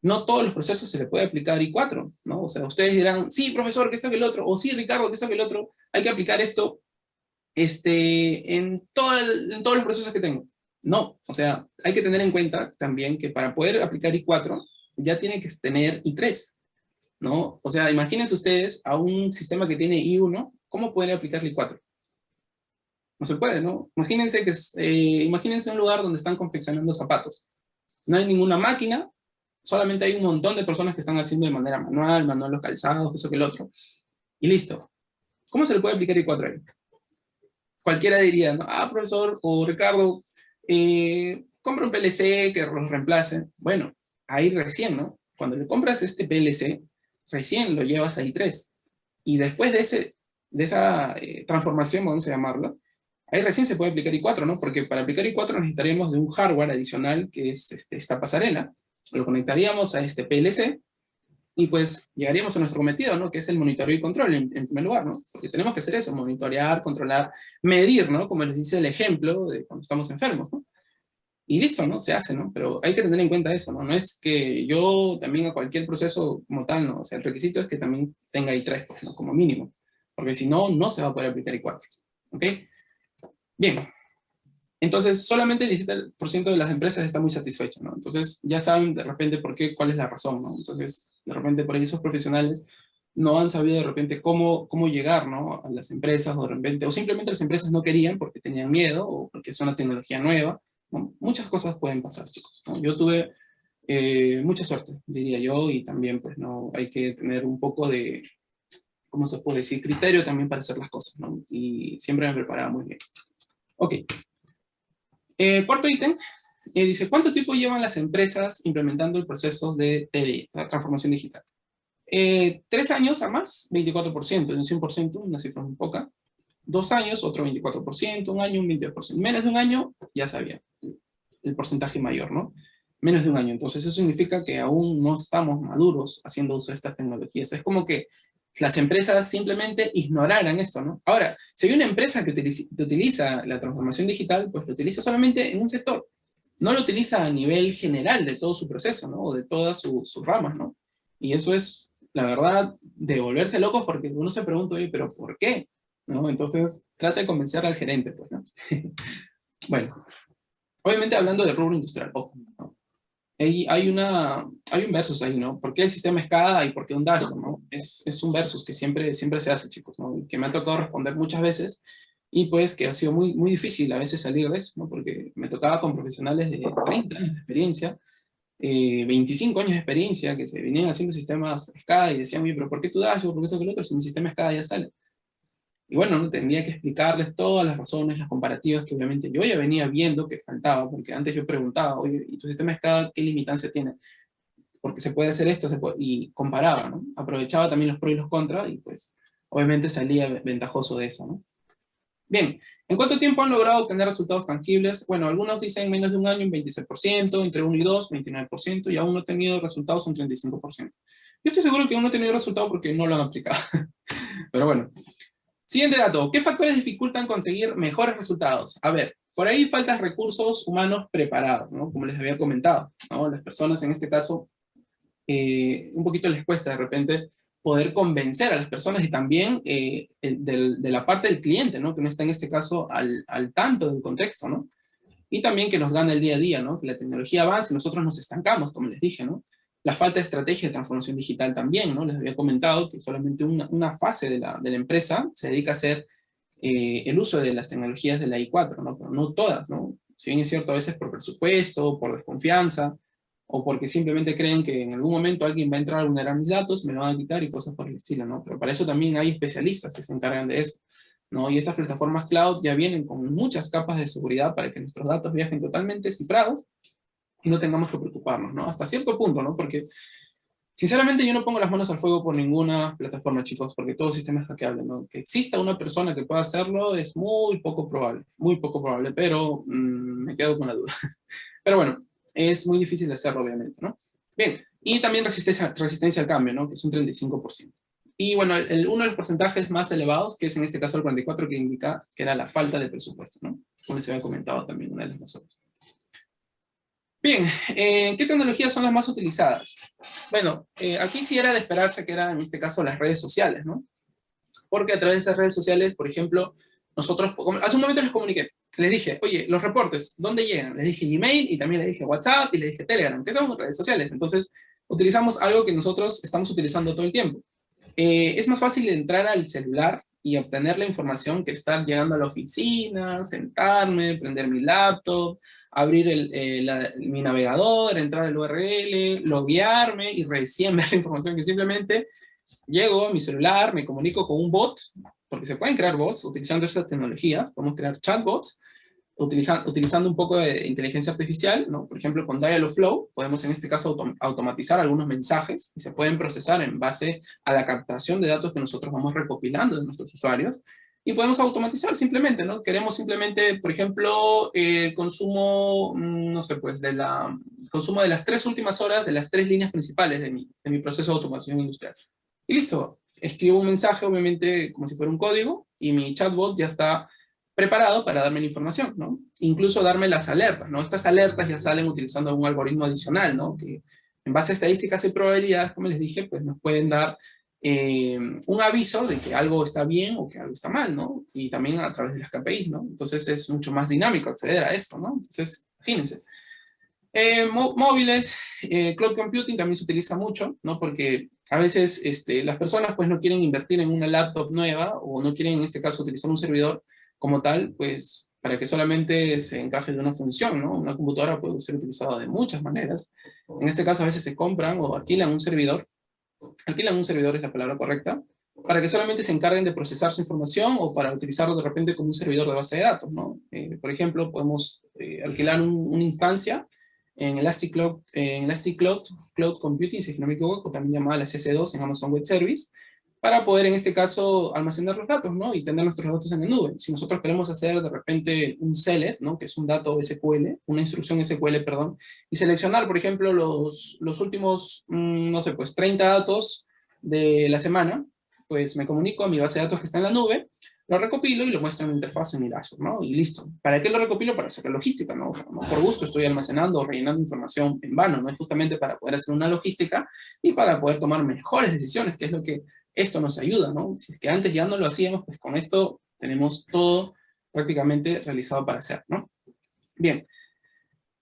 no todos los procesos se le puede aplicar I4, ¿no? O sea, ustedes dirán, sí, profesor, que esto que el otro, o sí, Ricardo, que esto que el otro, hay que aplicar esto en todos los procesos que tengo. No, o sea, hay que tener en cuenta también que para poder aplicar I4 ya tiene que tener I3, ¿no? O sea, imagínense ustedes a un sistema que tiene I1, ¿cómo pueden aplicar I4? No se puede, ¿no? Imagínense un lugar donde están confeccionando zapatos. No hay ninguna máquina, solamente hay un montón de personas que están haciendo de manera manual los calzados, eso que el otro. Y listo. ¿Cómo se le puede aplicar I4 ahí? Cualquiera diría, ¿no? Ah, profesor, o Ricardo, compra un PLC que los reemplace. Bueno, ahí recién, ¿no? Cuando le compras este PLC, recién lo llevas a I3. Y después de esa transformación, vamos a llamarlo, ahí recién se puede aplicar I4, ¿no? Porque para aplicar I4 necesitaríamos de un hardware adicional, que es esta pasarela. Lo conectaríamos a este PLC, y pues llegaríamos a nuestro cometido, ¿no? Que es el monitoreo y control, en primer lugar, ¿no? Porque tenemos que hacer eso, monitorear, controlar, medir, ¿no? Como les dice el ejemplo de cuando estamos enfermos, ¿no? Y listo, ¿no? Se hace, ¿no? Pero hay que tener en cuenta eso, ¿no? No es que yo también a cualquier proceso como tal, ¿no? O sea, el requisito es que también tenga I3, pues, ¿no? Como mínimo. Porque si no, no se va a poder aplicar I4. ¿Ok? Bien. Entonces, solamente el 17% de las empresas está muy satisfecha, ¿no? Entonces, ya saben de repente por qué, cuál es la razón, ¿no? Entonces, de repente por ahí esos profesionales no han sabido de repente cómo llegar, ¿no? A las empresas, o de repente, o simplemente las empresas no querían porque tenían miedo, o porque es una tecnología nueva, ¿no? Muchas cosas pueden pasar, chicos, ¿no? Yo tuve mucha suerte, diría yo, y también, pues, ¿no? Hay que tener un poco de, ¿cómo se puede decir? Criterio también para hacer las cosas, ¿no? Y siempre me preparaba muy bien. Ok. Cuarto ítem, dice, ¿cuánto tiempo llevan las empresas implementando el proceso de TDI, la transformación digital? 3 años a más, 24%, un 100%, una cifra muy poca. 2 años, otro 24%, un año, un 22%. Menos de un año, ya sabía, el porcentaje mayor, ¿no? Menos de un año. Entonces eso significa que aún no estamos maduros haciendo uso de estas tecnologías. Es como que las empresas simplemente ignoraran esto, ¿no? Ahora, si hay una empresa que utiliza la transformación digital, pues lo utiliza solamente en un sector. No lo utiliza a nivel general de todo su proceso, ¿no? O de todas sus ramas, ¿no? Y eso es, la verdad, de volverse locos porque uno se pregunta, oye, ¿pero por qué? ¿No? Entonces, trata de convencer al gerente, pues, ¿no? Bueno, obviamente hablando de rubro industrial, ojo, ¿no? Hay un versus ahí, ¿no? ¿Por qué el sistema SCADA y por qué un dashboard, ¿no? Es un versus que siempre se hace, chicos, ¿no? Y que me ha tocado responder muchas veces y pues que ha sido muy, muy difícil a veces salir de eso, ¿no? Porque me tocaba con profesionales de 30 años de experiencia, 25 años de experiencia, que se venían haciendo sistemas SCADA y decían, oye, pero ¿por qué tu dashboard? ¿Por qué esto que el otro? Si mi sistema SCADA ya sale. Y bueno, ¿no? Tendría que explicarles todas las razones, las comparativas que obviamente yo ya venía viendo que faltaba, porque antes yo preguntaba, oye, ¿y tu sistema SCADA qué limitancia tiene? Porque se puede hacer esto, y comparaba, ¿no? Aprovechaba también los pros y los contras, y pues obviamente salía ventajoso de eso, ¿no? Bien, ¿en cuánto tiempo han logrado obtener resultados tangibles? Bueno, algunos dicen menos de un año, un 26%, entre 1 y 2, 29%, y aún no he tenido resultados, un 35%. Yo estoy seguro que aún no he tenido resultados porque no lo han aplicado. Pero bueno. Siguiente dato, ¿qué factores dificultan conseguir mejores resultados? A ver, por ahí faltan recursos humanos preparados, ¿no? Como les había comentado, ¿no? Las personas en este caso, un poquito les cuesta de repente poder convencer a las personas y también de la parte del cliente, ¿no? Que no está en este caso al tanto del contexto, ¿no? Y también que nos gana el día a día, ¿no? Que la tecnología avanza y nosotros nos estancamos, como les dije, ¿no? La falta de estrategia de transformación digital también, ¿no? Les había comentado que solamente una fase de la empresa se dedica a hacer el uso de las tecnologías de la I4, ¿no? Pero no todas, ¿no? Si bien es cierto, a veces por presupuesto, por desconfianza, o porque simplemente creen que en algún momento alguien va a entrar a vulnerar mis datos, me lo van a quitar y cosas por el estilo, ¿no? Pero para eso también hay especialistas que se encargan de eso, ¿no? Y estas plataformas cloud ya vienen con muchas capas de seguridad para que nuestros datos viajen totalmente cifrados y no tengamos que preocuparnos, ¿no? Hasta cierto punto, ¿no? Porque, sinceramente, yo no pongo las manos al fuego por ninguna plataforma, chicos, porque todo sistema es hackeable, ¿no? Que exista una persona que pueda hacerlo es muy poco probable, pero me quedo con la duda. Pero bueno, es muy difícil de hacerlo, obviamente, ¿no? Bien, y también resistencia al cambio, ¿no? Que es un 35%. Y bueno, uno de los porcentajes más elevados, que es en este caso el 44%, que indica que era la falta de presupuesto, ¿no? Como les había comentado también una de las nosotros. Bien, ¿qué tecnologías son las más utilizadas? Bueno, aquí sí era de esperarse que eran, en este caso, las redes sociales, ¿no? Porque a través de esas redes sociales, por ejemplo, nosotros, hace un momento les comuniqué, les dije, oye, los reportes, ¿dónde llegan? Les dije Gmail, y también les dije WhatsApp, y les dije Telegram, que son redes sociales. Entonces, utilizamos algo que nosotros estamos utilizando todo el tiempo. Es más fácil entrar al celular y obtener la información que estar llegando a la oficina, sentarme, prender mi laptop, abrir mi navegador, entrar al URL, loguearme y recién ver la información, que simplemente llego a mi celular, me comunico con un bot, porque se pueden crear bots utilizando estas tecnologías, podemos crear chatbots, utilizando un poco de inteligencia artificial, ¿no? Por ejemplo, con Dialogflow, podemos en este caso automatizar algunos mensajes y se pueden procesar en base a la captación de datos que nosotros vamos recopilando de nuestros usuarios, y podemos automatizar simplemente, ¿no? Queremos simplemente, por ejemplo, el consumo, no sé, pues, consumo de las 3 últimas horas de las 3 líneas principales de mi proceso de automación industrial. Y listo, escribo un mensaje, obviamente, como si fuera un código, y mi chatbot ya está preparado para darme la información, ¿no? Incluso darme las alertas, ¿no? Estas alertas ya salen utilizando un algoritmo adicional, ¿no? Que en base a estadísticas y probabilidades, como les dije, pues nos pueden dar un aviso de que algo está bien o que algo está mal, ¿no? Y también a través de las KPIs, ¿no? Entonces es mucho más dinámico acceder a esto, ¿no? Entonces, imagínense. Móviles, cloud computing también se utiliza mucho, ¿no? Porque a veces las personas pues no quieren invertir en una laptop nueva o no quieren en este caso utilizar un servidor como tal, pues para que solamente se encaje de una función, ¿no? Una computadora puede ser utilizada de muchas maneras. En este caso a veces se compran o alquilan un servidor es la palabra correcta, para que solamente se encarguen de procesar su información o para utilizarlo de repente como un servidor de base de datos, ¿no? Por ejemplo, podemos alquilar una instancia en Elastic Cloud Computing, si no me equivoco, también llamada la CC2 en Amazon Web Service, para poder en este caso almacenar los datos, ¿no? Y tener nuestros datos en la nube. Si nosotros queremos hacer de repente un select, ¿no? Que es un dato SQL, una instrucción SQL, perdón, y seleccionar, por ejemplo, los últimos, no sé, pues 30 datos de la semana, pues me comunico a mi base de datos que está en la nube, lo recopilo y lo muestro en la interfaz en mi dashboard, ¿no? Y listo. ¿Para qué lo recopilo? Para hacer la logística, ¿no? O sea, no por gusto estoy almacenando o rellenando información en vano, ¿no? Es justamente para poder hacer una logística y para poder tomar mejores decisiones, que es lo que esto nos ayuda, ¿no? Si es que antes ya no lo hacíamos, pues con esto tenemos todo prácticamente realizado para hacer, ¿no? Bien.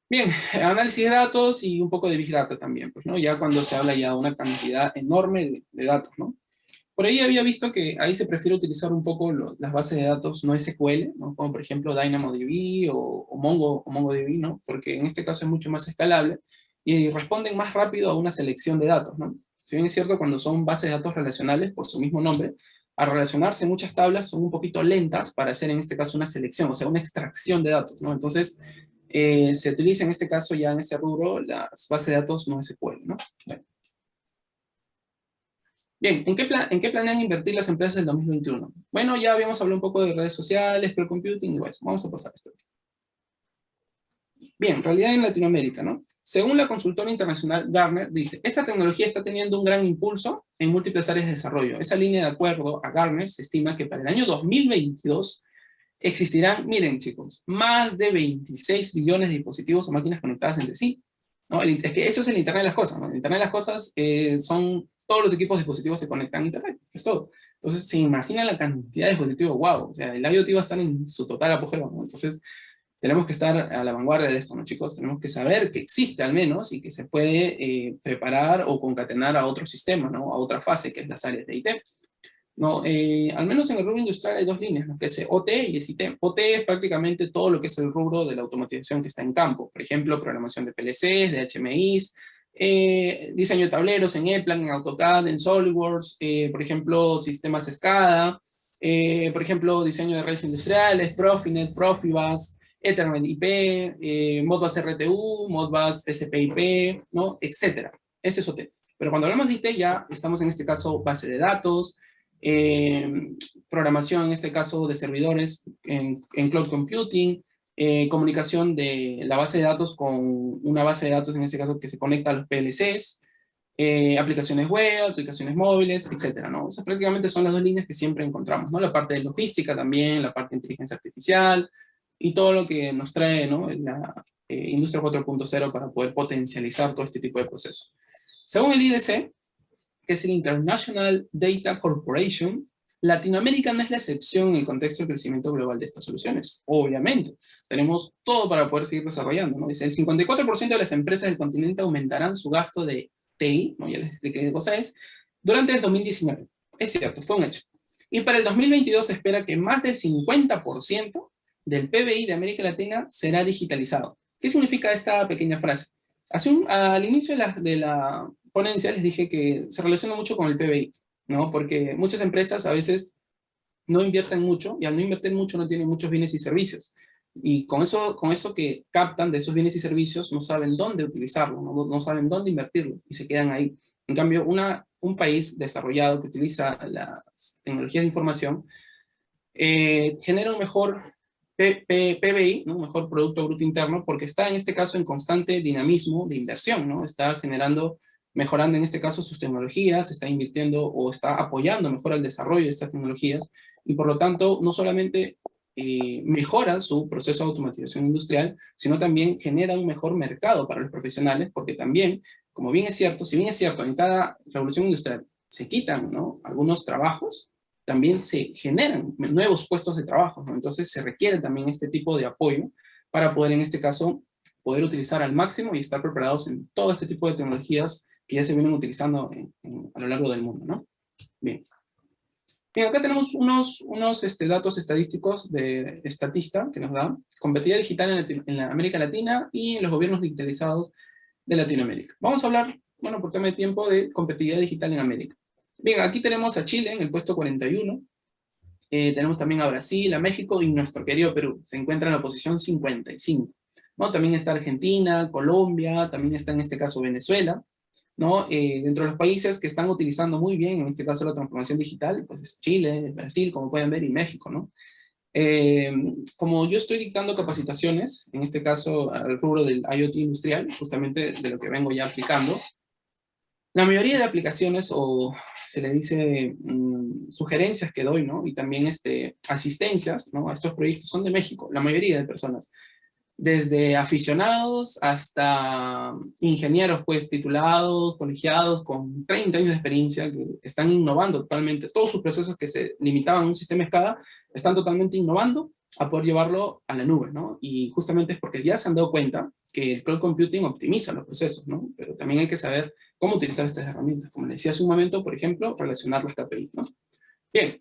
Bien, análisis de datos y un poco de Big Data también, pues, ¿no? Ya cuando se habla ya de una cantidad enorme de datos, ¿no? Por ahí había visto que ahí se prefiere utilizar un poco las bases de datos no SQL, ¿no? Como por ejemplo DynamoDB o MongoDB, ¿no? Porque en este caso es mucho más escalable y responden más rápido a una selección de datos, ¿no? Si bien es cierto, cuando son bases de datos relacionales, por su mismo nombre, al relacionarse muchas tablas son un poquito lentas para hacer en este caso una selección, o sea, una extracción de datos, ¿no? Entonces, se utiliza en este caso ya en este rubro las bases de datos no SQL, ¿no? Bien, ¿en qué planean invertir las empresas en 2021? Bueno, ya habíamos hablado un poco de redes sociales, cloud computing y eso. Vamos a pasar a esto. Bien, realidad en Latinoamérica, ¿no? Según la consultora internacional Gartner, dice, esta tecnología está teniendo un gran impulso en múltiples áreas de desarrollo. Esa línea de acuerdo a Gartner se estima que para el año 2022 existirán, miren chicos, más de 26 billones de dispositivos o máquinas conectadas entre sí, ¿no? Es que eso es el Internet de las cosas, ¿no? El Internet de las cosas son todos los equipos de dispositivos se conectan a Internet, es todo. Entonces, se imagina la cantidad de dispositivos, wow, o sea, el IoT va a estar en su total apogeo, ¿no? Entonces, tenemos que estar a la vanguardia de esto, ¿no, chicos? Tenemos que saber que existe al menos y que se puede preparar o concatenar a otro sistema, ¿no? A otra fase, que es las áreas de IT. ¿No? Al menos en el rubro industrial hay dos líneas, ¿no? Que es OT y es IT. OT es prácticamente todo lo que es el rubro de la automatización que está en campo. Por ejemplo, programación de PLCs, de HMIs, diseño de tableros en EPLAN, en AutoCAD, en SolidWorks, por ejemplo, sistemas SCADA, por ejemplo, diseño de redes industriales, Profinet, Profibus, Ethernet IP, Modbus RTU, Modbus TCP/IP, ¿no? Etcétera. Ese es OT. Pero cuando hablamos de IT ya estamos en este caso base de datos, programación en este caso de servidores en cloud computing, comunicación de la base de datos con una base de datos en este caso que se conecta a los PLCs, aplicaciones web, aplicaciones móviles, etcétera, ¿no? O sea, prácticamente son las dos líneas que siempre encontramos, ¿no? La parte de logística también, la parte de inteligencia artificial y todo lo que nos trae, ¿no? La industria 4.0 para poder potencializar todo este tipo de procesos. Según el IDC, que es el International Data Corporation, Latinoamérica no es la excepción en el contexto del crecimiento global de estas soluciones. Obviamente, tenemos todo para poder seguir desarrollando, ¿no? Dice, el 54% de las empresas del continente aumentarán su gasto de TI, ¿no? Ya les expliqué qué cosa es, durante el 2019. Es cierto, fue un hecho. Y para el 2022 se espera que más del 50% del PBI de América Latina será digitalizado. ¿Qué significa esta pequeña frase? Al inicio de la ponencia les dije que se relaciona mucho con el PBI, ¿no? Porque muchas empresas a veces no invierten mucho, y al no invertir mucho no tienen muchos bienes y servicios. Y con eso que captan de esos bienes y servicios, no saben dónde utilizarlo, no saben dónde invertirlo, y se quedan ahí. En cambio, un país desarrollado que utiliza las tecnologías de información, genera un mejor PBI, ¿no? Un mejor Producto Bruto Interno, porque está en este caso en constante dinamismo de inversión, ¿no? Está mejorando en este caso sus tecnologías, está invirtiendo o está apoyando mejor el desarrollo de estas tecnologías, y por lo tanto no solamente mejora su proceso de automatización industrial, sino también genera un mejor mercado para los profesionales, porque también, como bien es cierto, si bien es cierto, en cada revolución industrial se quitan, ¿no? Algunos trabajos, también se generan nuevos puestos de trabajo, ¿no? Entonces se requiere también este tipo de apoyo para poder, en este caso, poder utilizar al máximo y estar preparados en todo este tipo de tecnologías que ya se vienen utilizando a lo largo del mundo, ¿no? Bien. Bien, acá tenemos unos datos estadísticos de Statista que nos da competitividad digital en la América Latina y en los gobiernos digitalizados de Latinoamérica. Vamos a hablar, bueno, por tema de tiempo, de competitividad digital en América. Bien, aquí tenemos a Chile en el puesto 41, tenemos también a Brasil, a México y nuestro querido Perú, se encuentra en la posición 55. ¿No? También está Argentina, Colombia, también está en este caso Venezuela, ¿no? Dentro de los países que están utilizando muy bien, en este caso la transformación digital, pues es Chile, Brasil, como pueden ver, y México, ¿no? Como yo estoy dictando capacitaciones, en este caso al rubro del IoT industrial, justamente de lo que vengo ya aplicando, la mayoría de aplicaciones, o se le dice sugerencias que doy, ¿no? Y también asistencias, ¿no? A estos proyectos son de México, la mayoría de personas. desde aficionados hasta ingenieros pues titulados, colegiados, con 30 años de experiencia, que están innovando totalmente. Todos sus procesos que se limitaban a un sistema SCADA, están totalmente innovando a poder llevarlo a la nube, ¿no? Y justamente es porque ya se han dado cuenta que el cloud computing optimiza los procesos, ¿no? Pero también hay que saber cómo utilizar estas herramientas. Como les decía hace un momento, por ejemplo, relacionar las KPI, ¿no? Bien.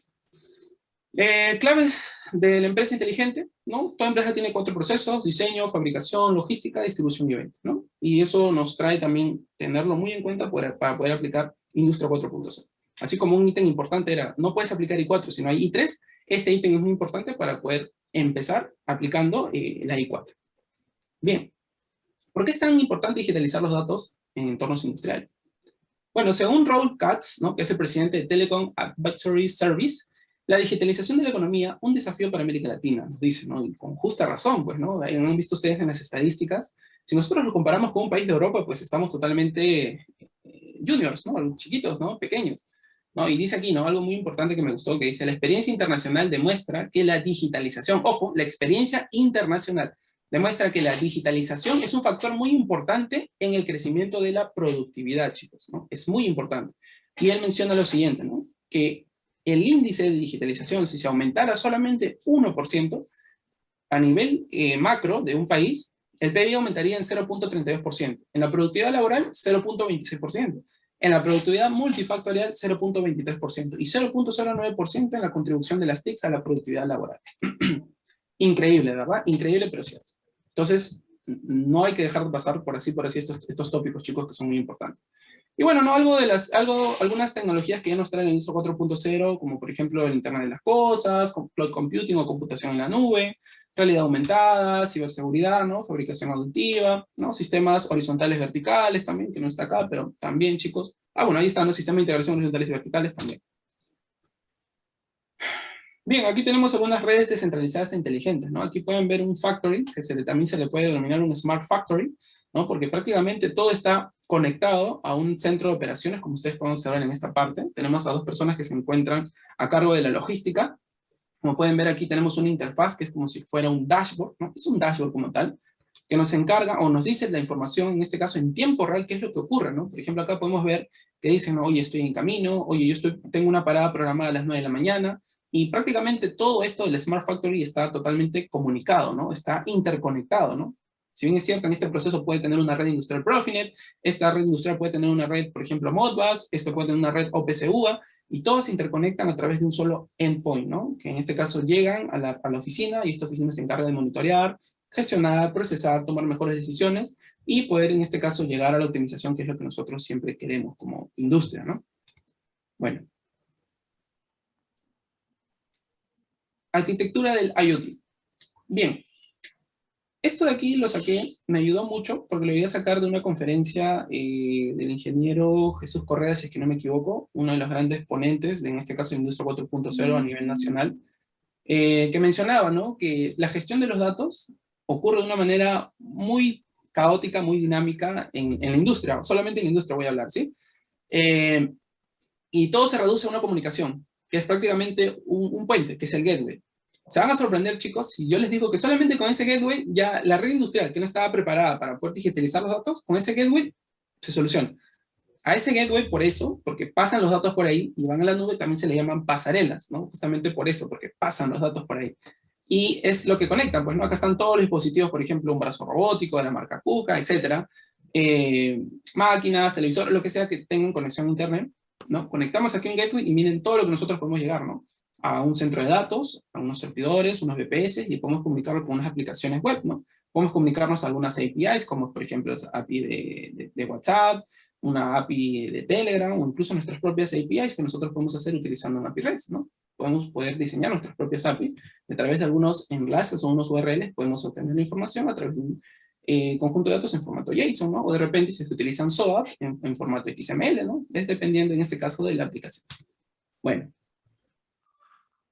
Claves de la empresa inteligente, ¿no? Toda empresa tiene 4 procesos: diseño, fabricación, logística, distribución y venta, ¿no? Y eso nos trae también tenerlo muy en cuenta para poder aplicar Industria 4.0. Así como un ítem importante era, no puedes aplicar I4 si no hay I3, este ítem es muy importante para poder empezar aplicando la I4. Bien, ¿por qué es tan importante digitalizar los datos en entornos industriales? Bueno, según Raúl Katz, ¿no?, que es el presidente de Telecom Advisory Service, la digitalización de la economía, un desafío para América Latina, nos dice, ¿no? Y con justa razón, pues, ¿no? Han visto ustedes en las estadísticas, si nosotros lo comparamos con un país de Europa, pues estamos totalmente juniors, ¿no? Chiquitos, ¿no? Pequeños, ¿no? Y dice aquí, ¿no?, algo muy importante que me gustó, que dice, la experiencia internacional demuestra que la digitalización, ojo, la experiencia internacional, demuestra que la digitalización es un factor muy importante en el crecimiento de la productividad, chicos, ¿no? Es muy importante. Y él menciona lo siguiente, ¿no? Que el índice de digitalización, si se aumentara solamente 1% a nivel macro de un país, el PIB aumentaría en 0.32%. En la productividad laboral, 0.26%. En la productividad multifactorial, 0.23%. Y 0.09% en la contribución de las TICs a la productividad laboral. Increíble, ¿verdad? Increíble, pero cierto. Entonces, no hay que dejar de pasar por así estos tópicos, chicos, que son muy importantes. Y bueno, ¿no? Algunas tecnologías que ya nos traen el Industria 4.0, como por ejemplo el Internet de las Cosas, cloud computing o computación en la nube, realidad aumentada, ciberseguridad, ¿no?, fabricación additiva, ¿no?, sistemas horizontales verticales también, que no está acá, pero también, chicos. Bueno, ahí están los sistemas de integración horizontales y verticales también. Bien, aquí tenemos algunas redes descentralizadas e inteligentes, ¿no? Aquí pueden ver un factory, que también se le puede denominar un smart factory, ¿no? Porque prácticamente todo está conectado a un centro de operaciones, como ustedes pueden observar en esta parte. Tenemos a 2 personas que se encuentran a cargo de la logística. Como pueden ver aquí tenemos una interfaz que es como si fuera un dashboard, ¿no? Es un dashboard como tal, que nos encarga o nos dice la información, en este caso en tiempo real, qué es lo que ocurre, ¿no? Por ejemplo, acá podemos ver que dicen, oye, estoy en camino, oye, tengo una parada programada a las 9 de la mañana, y prácticamente todo esto del Smart Factory está totalmente comunicado, ¿no? Está interconectado, ¿no? Si bien es cierto, en este proceso puede tener una red industrial Profinet, esta red industrial puede tener una red, por ejemplo, Modbus, esto puede tener una red OPC-UA, y todas se interconectan a través de un solo endpoint, ¿no? Que en este caso llegan a la oficina, y esta oficina se encarga de monitorear, gestionar, procesar, tomar mejores decisiones, y poder en este caso llegar a la optimización, que es lo que nosotros siempre queremos como industria, ¿no? Bueno. Arquitectura del IoT. Bien, esto de aquí lo saqué, me ayudó mucho, porque lo voy a sacar de una conferencia del ingeniero Jesús Correa, si es que no me equivoco, uno de los grandes ponentes, en este caso Industria 4.0 a nivel nacional, que mencionaba, ¿no?, que la gestión de los datos ocurre de una manera muy caótica, muy dinámica en la industria, solamente en la industria voy a hablar, ¿sí? Y todo se reduce a una comunicación, que es prácticamente un puente, que es el gateway. Se van a sorprender, chicos, si yo les digo que solamente con ese gateway, ya la red industrial que no estaba preparada para poder digitalizar los datos, con ese gateway se soluciona. A ese gateway, por eso, porque pasan los datos por ahí y van a la nube, también se le llaman pasarelas, ¿no? Justamente por eso, porque pasan los datos por ahí. Y es lo que conectan, pues, ¿no? Acá están todos los dispositivos, por ejemplo, un brazo robótico de la marca KUKA, etcétera, máquinas, televisores, lo que sea que tengan conexión a internet, ¿no? Conectamos aquí un gateway y miren todo lo que nosotros podemos llegar, ¿no? A un centro de datos, a unos servidores, unos VPS, y podemos comunicarlo con unas aplicaciones web, ¿no? Podemos comunicarnos a algunas APIs, como por ejemplo la API de WhatsApp, una API de Telegram, o incluso nuestras propias APIs que nosotros podemos hacer utilizando una API REST, ¿no? Podemos poder diseñar nuestras propias APIs, a través de algunos enlaces o unos URLs podemos obtener la información a través de un conjunto de datos en formato JSON, ¿no? O de repente si se utilizan SOAP en formato XML, ¿no? Es dependiendo en este caso de la aplicación. Bueno.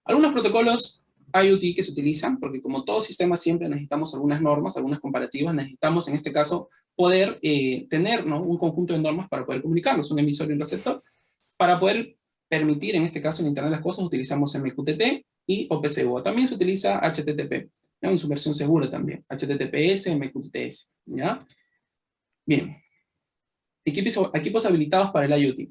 Algunos protocolos IoT que se utilizan, porque como todo sistema siempre necesitamos algunas normas, algunas comparativas, necesitamos en este caso poder tener, ¿no?, un conjunto de normas para poder comunicarnos, un emisor y un receptor. Para poder permitir, en este caso en Internet de las Cosas, utilizamos MQTT y OPC-UA. También se utiliza HTTP. ¿no? En su versión segura también, HTTPS, MQTT, ¿ya? Bien. Equipos habilitados para el IoT.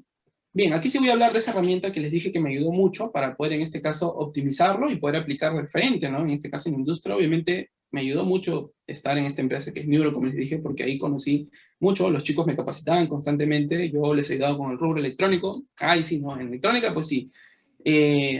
Bien, aquí sí voy a hablar de esa herramienta que les dije que me ayudó mucho para poder, en este caso, optimizarlo y poder aplicarlo de frente, ¿no? En este caso, en industria, obviamente, me ayudó mucho estar en esta empresa que es Neuro, como les dije, porque ahí conocí mucho, los chicos me capacitaban constantemente, yo les he ayudado con el rubro electrónico. Ahí sí, ¿no? En electrónica, pues sí.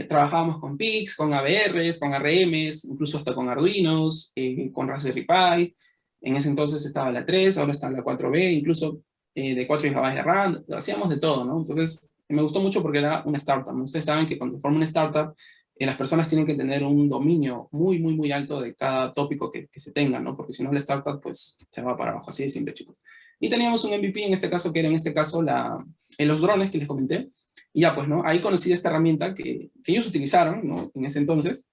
Trabajábamos con PICs, con ABRs, con ARMs, incluso hasta con Arduinos, con Raspberry Pi. En ese entonces estaba la 3, ahora está la 4B, incluso de 4 GB de RAM, hacíamos de todo, ¿no? Entonces, me gustó mucho porque era una startup, ¿no? Ustedes saben que cuando se forma una startup, las personas tienen que tener un dominio muy, muy, muy alto de cada tópico que se tenga, ¿no? Porque si no, la startup, pues, se va para abajo, así de simple, chicos. Y teníamos un MVP en este caso, que era en este caso los drones que les comenté, y ya, pues, ¿no? Ahí conocí esta herramienta que ellos utilizaron, ¿no? En ese entonces,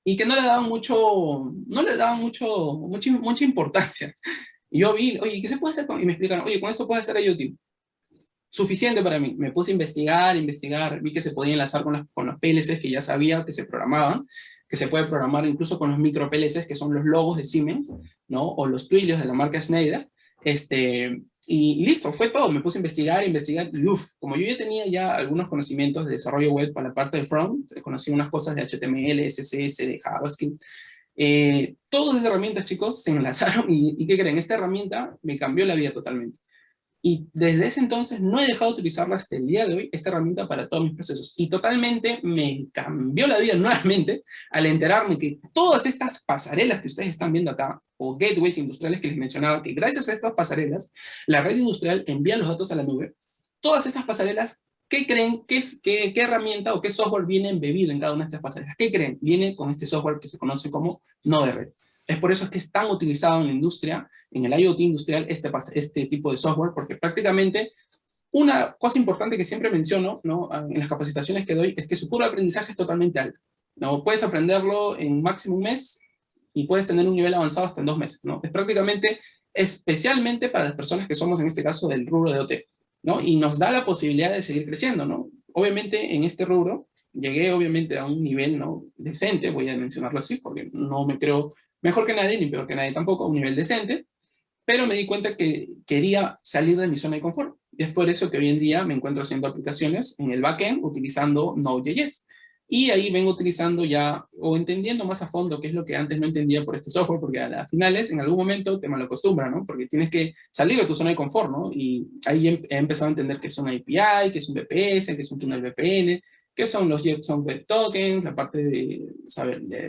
y que no le daban mucha importancia. Y yo vi, oye, ¿qué se puede hacer? Y me explicaron, oye, con esto puedes hacer IoT. Suficiente para mí. Me puse a investigar, vi que se podía enlazar con los PLCs que ya sabía que se programaban, que se puede programar incluso con los micro PLCs, que son los logos de Siemens, ¿no? O los Twilios de la marca Schneider. Y listo, fue todo. Me puse a investigar, y como yo ya tenía ya algunos conocimientos de desarrollo web para la parte de front, conocí unas cosas de HTML, CSS, de JavaScript. Todas esas herramientas, chicos, se enlazaron y ¿qué creen? Esta herramienta me cambió la vida totalmente. Y desde ese entonces no he dejado de utilizarla hasta el día de hoy, esta herramienta para todos mis procesos. Y totalmente me cambió la vida nuevamente al enterarme que todas estas pasarelas que ustedes están viendo acá, o gateways industriales que les mencionaba, que gracias a estas pasarelas, la red industrial envía los datos a la nube. Todas estas pasarelas, ¿qué creen? ¿Qué herramienta o qué software viene embebido en cada una de estas pasarelas? ¿Qué creen? Viene con este software que se conoce como nodo de red. Es por eso que es tan utilizado en la industria, en el IoT industrial, este tipo de software, porque prácticamente una cosa importante que siempre menciono, ¿no? En las capacitaciones que doy es que su curva de aprendizaje es totalmente alta, ¿no? Puedes aprenderlo en máximo un mes y puedes tener un nivel avanzado hasta en 2 meses, ¿no? Es prácticamente, especialmente para las personas que somos en este caso del rubro de OT, ¿no? Y nos da la posibilidad de seguir creciendo, ¿no? Obviamente en este rubro llegué obviamente a un nivel, ¿no? Decente, voy a mencionarlo así, porque no me creo mejor que nadie, ni peor que nadie tampoco, a un nivel decente, pero me di cuenta que quería salir de mi zona de confort. Y es por eso que hoy en día me encuentro haciendo aplicaciones en el backend utilizando Node.js. Y ahí vengo utilizando ya, o entendiendo más a fondo qué es lo que antes no entendía por este software, porque a las finales, en algún momento te malacostumbra, ¿no? Porque tienes que salir de tu zona de confort, ¿no? Y ahí he empezado a entender qué es una API, qué es un VPS, qué es un túnel VPN, qué son los JSON Web Tokens, la parte de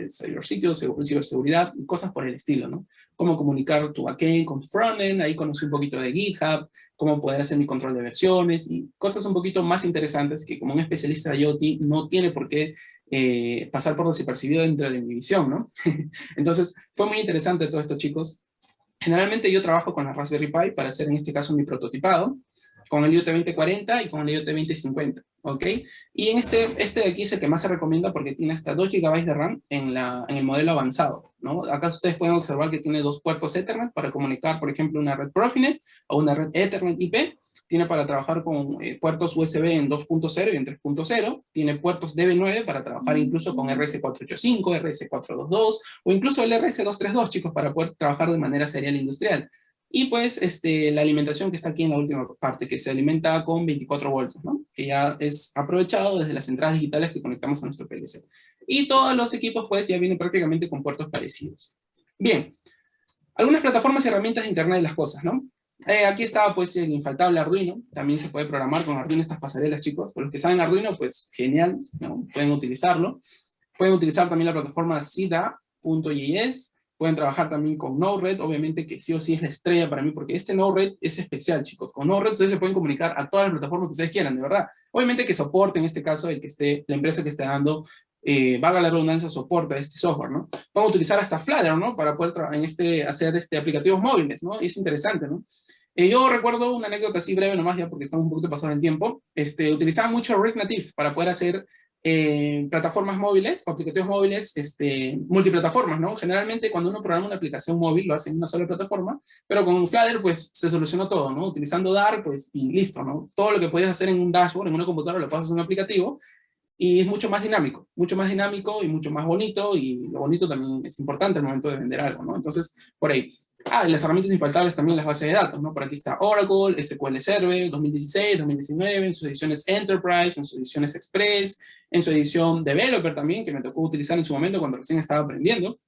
cibersitios, ciberseguridad, y cosas por el estilo, ¿no? Cómo comunicar tu backend con tu frontend, ahí conocí un poquito de GitHub, cómo poder hacer mi control de versiones, y cosas un poquito más interesantes que como un especialista de IoT no tiene por qué pasar por desapercibido dentro de mi visión, ¿no? Entonces, fue muy interesante todo esto, chicos. Generalmente yo trabajo con la Raspberry Pi para hacer en este caso mi prototipado, con el IoT 2040 y con el IoT 2050, ¿ok? Y en este de aquí es el que más se recomienda porque tiene hasta 2 GB de RAM en el modelo avanzado, ¿no? Acá ustedes pueden observar que tiene 2 puertos Ethernet para comunicar, por ejemplo, una red Profinet o una red Ethernet IP. Tiene para trabajar con puertos USB en 2.0 y en 3.0. Tiene puertos DB9 para trabajar incluso con RS485, RS422 o incluso el RS232, chicos, para poder trabajar de manera serial industrial. Y pues la alimentación que está aquí en la última parte, que se alimenta con 24 voltios, ¿no? Que ya es aprovechado desde las entradas digitales que conectamos a nuestro PLC. Y todos los equipos pues ya vienen prácticamente con puertos parecidos. Bien, algunas plataformas y herramientas de Internet de las cosas, ¿no? Aquí está pues el infaltable Arduino, también se puede programar con Arduino estas pasarelas, chicos. Por los que saben Arduino, pues genial, ¿no? Pueden utilizarlo. Pueden utilizar también la plataforma SIDA.js. Pueden trabajar también con Node-RED, obviamente que sí o sí es la estrella para mí, porque este Node-RED es especial, chicos. Con Node-RED ustedes se pueden comunicar a todas las plataformas que ustedes quieran, de verdad. Obviamente que soporte, en este caso, la empresa que esté dando, valga la redundancia, soporte a este software, ¿no? Vamos a utilizar hasta Flutter, ¿no? Para poder hacer aplicativos móviles, ¿no? Y es interesante, ¿no? Yo recuerdo una anécdota así breve nomás, ya porque estamos un poquito pasados en tiempo. Utilizaba mucho React Native para poder hacer plataformas móviles o aplicativos móviles multiplataformas, ¿no? Generalmente cuando uno programa una aplicación móvil lo hace en una sola plataforma, pero con Flutter pues se solucionó todo, ¿no? Utilizando Dart pues y listo, ¿no? Todo lo que podías hacer en un dashboard, en una computadora lo pasas a un aplicativo y es mucho más dinámico y mucho más bonito, y lo bonito también es importante al momento de vender algo, ¿no? Entonces, por ahí. Y las herramientas infaltables también, las bases de datos, ¿no? Por aquí está Oracle, SQL Server, 2016, 2019, en sus ediciones Enterprise, en sus ediciones Express, en su edición Developer también, que me tocó utilizar en su momento cuando recién estaba aprendiendo.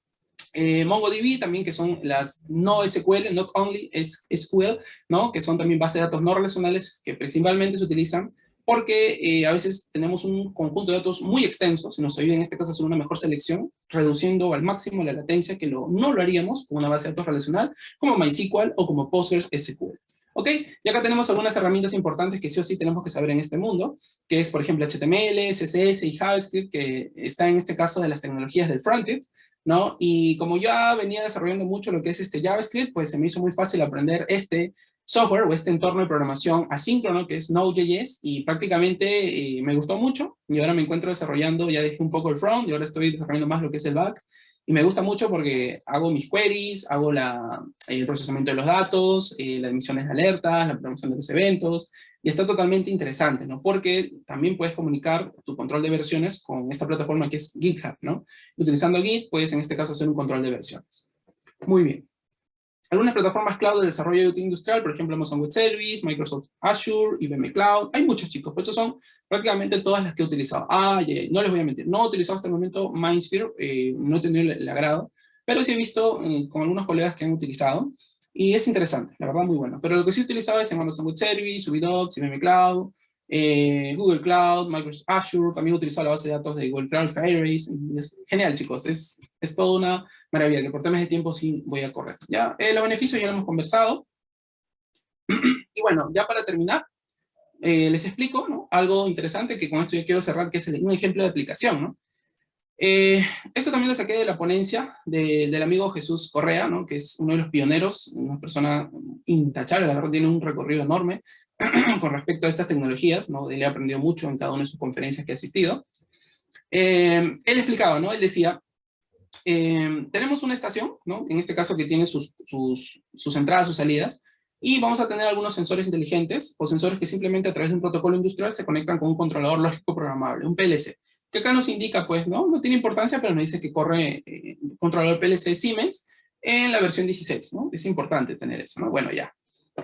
MongoDB también, que son las no SQL, not only SQL, ¿no? Que son también bases de datos no relacionales que principalmente se utilizan porque a veces tenemos un conjunto de datos muy extensos y nos ayuda en este caso a hacer una mejor selección, reduciendo al máximo la latencia que no lo haríamos con una base de datos relacional como MySQL o como PostgreSQL. ¿Ok? Y acá tenemos algunas herramientas importantes que sí o sí tenemos que saber en este mundo, que es, por ejemplo, HTML, CSS y JavaScript, que está en este caso de las tecnologías del frontend, ¿no? Y como ya venía desarrollando mucho lo que es JavaScript, pues se me hizo muy fácil aprender este software o este entorno de programación asíncrono que es Node.js, y prácticamente me gustó mucho, y ahora me encuentro desarrollando, ya dejé un poco el front y ahora estoy desarrollando más lo que es el back, y me gusta mucho porque hago mis queries, hago el procesamiento de los datos, las emisiones de alertas, la programación de los eventos, y está totalmente interesante, ¿no? Porque también puedes comunicar tu control de versiones con esta plataforma que es GitHub, ¿no? Utilizando Git, puedes en este caso hacer un control de versiones. Muy bien. Algunas plataformas cloud de desarrollo de IoT industrial, por ejemplo, Amazon Web Service, Microsoft Azure, IBM Cloud. Hay muchos, chicos, pero estos son prácticamente todas las que he utilizado. No les voy a mentir, no he utilizado hasta el momento Mindsphere, no he tenido el agrado, pero sí he visto con algunos colegas que han utilizado, y es interesante, la verdad, muy bueno. Pero lo que sí he utilizado es en Amazon Web Service, Ubidocs, IBM Cloud, Google Cloud, Microsoft Azure. También he utilizado la base de datos de Google Cloud, Firebase. Es genial, chicos, es toda una maravilla, que por temas de tiempo sí voy a correr. Ya, los beneficios ya lo hemos conversado. Y bueno, ya para terminar, les explico, ¿no? Algo interesante que con esto yo quiero cerrar, que es un ejemplo de aplicación, ¿no? Esto también lo saqué de la ponencia del amigo Jesús Correa, ¿no? Que es uno de los pioneros, una persona intachable, la verdad tiene un recorrido enorme con respecto a estas tecnologías, ¿no? Él ha aprendido mucho en cada una de sus conferencias que ha asistido. Él explicaba, ¿no? Él decía, tenemos una estación, ¿no? En este caso que tiene sus entradas, sus salidas, y vamos a tener algunos sensores inteligentes, o sensores que simplemente a través de un protocolo industrial se conectan con un controlador lógico programable, un PLC, que acá nos indica, pues, no tiene importancia, pero nos dice que corre controlador PLC Siemens en la versión 16, ¿no? Es importante tener eso, ¿no? Bueno, ya.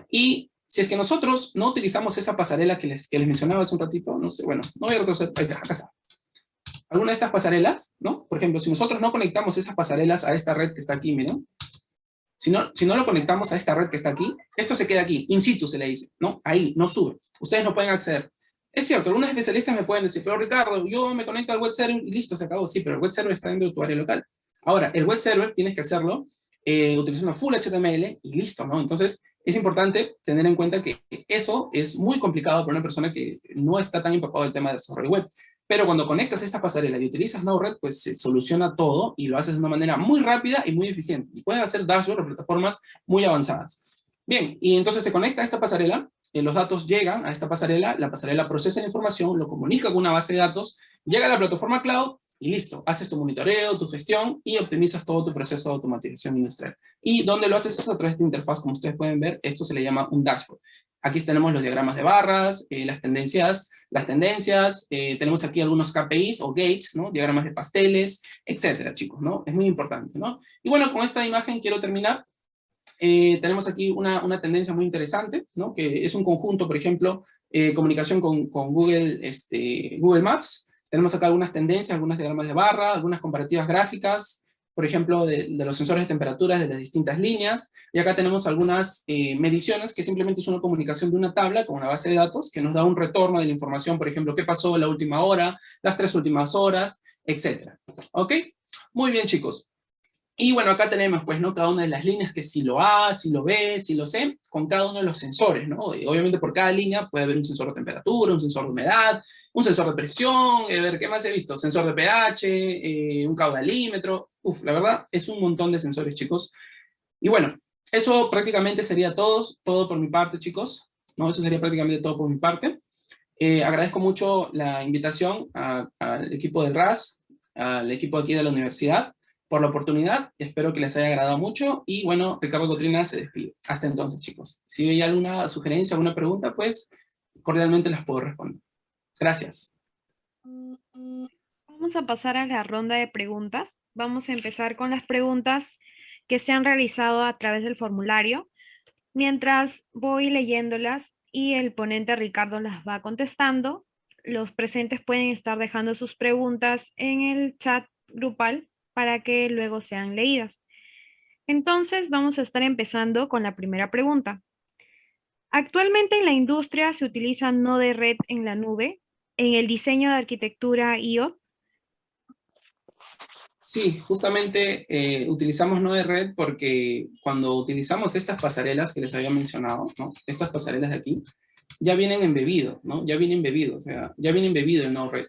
Y si es que nosotros no utilizamos esa pasarela que les mencionaba hace un ratito, no sé, bueno, no voy a retroceder, acá está. Alguna de estas pasarelas, ¿no? Por ejemplo, si nosotros no conectamos esas pasarelas a esta red que está aquí, miren, si no lo conectamos a esta red que está aquí, esto se queda aquí, in situ se le dice, ¿no? Ahí, no sube. Ustedes no pueden acceder. Es cierto, algunos especialistas me pueden decir, pero Ricardo, yo me conecto al web server y listo, se acabó. Sí, pero el web server está dentro de tu área local. Ahora, el web server tienes que hacerlo utilizando full HTML y listo, ¿no? Entonces, es importante tener en cuenta que eso es muy complicado para una persona que no está tan empapado del tema de desarrollo web. Pero cuando conectas esta pasarela y utilizas Node-RED, pues se soluciona todo y lo haces de una manera muy rápida y muy eficiente. Y puedes hacer dashboards o plataformas muy avanzadas. Bien, y entonces se conecta a esta pasarela, los datos llegan a esta pasarela, la pasarela procesa la información, lo comunica con una base de datos, llega a la plataforma cloud y listo. Haces tu monitoreo, tu gestión y optimizas todo tu proceso de automatización industrial. ¿Y dónde lo haces? Eso a través de interfaz, como ustedes pueden ver, esto se le llama un dashboard. Aquí tenemos los diagramas de barras, las tendencias, tenemos aquí algunos KPIs o gates, ¿no? Diagramas de pasteles, etcétera, chicos, ¿no? Es muy importante, ¿no? Y bueno, con esta imagen quiero terminar. Tenemos aquí una tendencia muy interesante, ¿no? Que es un conjunto, por ejemplo, comunicación con Google Maps. Tenemos acá algunas tendencias, algunos diagramas de barra, algunas comparativas gráficas, por ejemplo, de los sensores de temperaturas de las distintas líneas, y acá tenemos algunas mediciones que simplemente es una comunicación de una tabla con una base de datos que nos da un retorno de la información, por ejemplo, qué pasó la última hora, las 3 últimas horas, etc. ¿Ok? Muy bien, chicos. Y bueno, acá tenemos, pues, ¿no? Cada una de las líneas que si lo A, si lo B, si lo C, con cada uno de los sensores, ¿no? Y obviamente por cada línea puede haber un sensor de temperatura, un sensor de humedad, un sensor de presión, a ver, ¿qué más he visto? Sensor de pH, un caudalímetro. La verdad, es un montón de sensores, chicos. Y bueno, eso prácticamente sería todo por mi parte, chicos. ¿No? Eso sería prácticamente todo por mi parte. Agradezco mucho la invitación al equipo del RAS, al equipo aquí de la universidad, por la oportunidad. Espero que les haya agradado mucho. Y bueno, Ricardo Cotrina se despide. Hasta entonces, chicos. Si hay alguna sugerencia, alguna pregunta, pues cordialmente las puedo responder. Gracias. Vamos a pasar a la ronda de preguntas. Vamos a empezar con las preguntas que se han realizado a través del formulario. Mientras voy leyéndolas y el ponente Ricardo las va contestando, los presentes pueden estar dejando sus preguntas en el chat grupal para que luego sean leídas. Entonces, vamos a estar empezando con la primera pregunta. Actualmente en la industria se utiliza Node-RED en la nube, en el diseño de arquitectura IoT. Sí, justamente utilizamos Node-RED porque cuando utilizamos estas pasarelas que les había mencionado, ¿no? Estas pasarelas de aquí, ya vienen embebidos, ¿no? Ya viene embebido, o sea, ya viene embebido en Node-RED.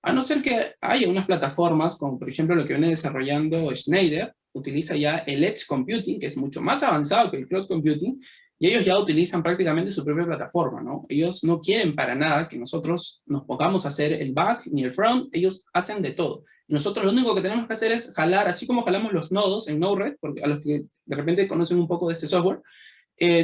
A no ser que haya unas plataformas, como por ejemplo lo que viene desarrollando Schneider, utiliza ya el Edge Computing, que es mucho más avanzado que el Cloud Computing, y ellos ya utilizan prácticamente su propia plataforma, ¿no? Ellos no quieren para nada que nosotros nos pongamos a hacer el back ni el front, ellos hacen de todo. Y nosotros lo único que tenemos que hacer es jalar, así como jalamos los nodos en Node-RED, porque a los que de repente conocen un poco de este software,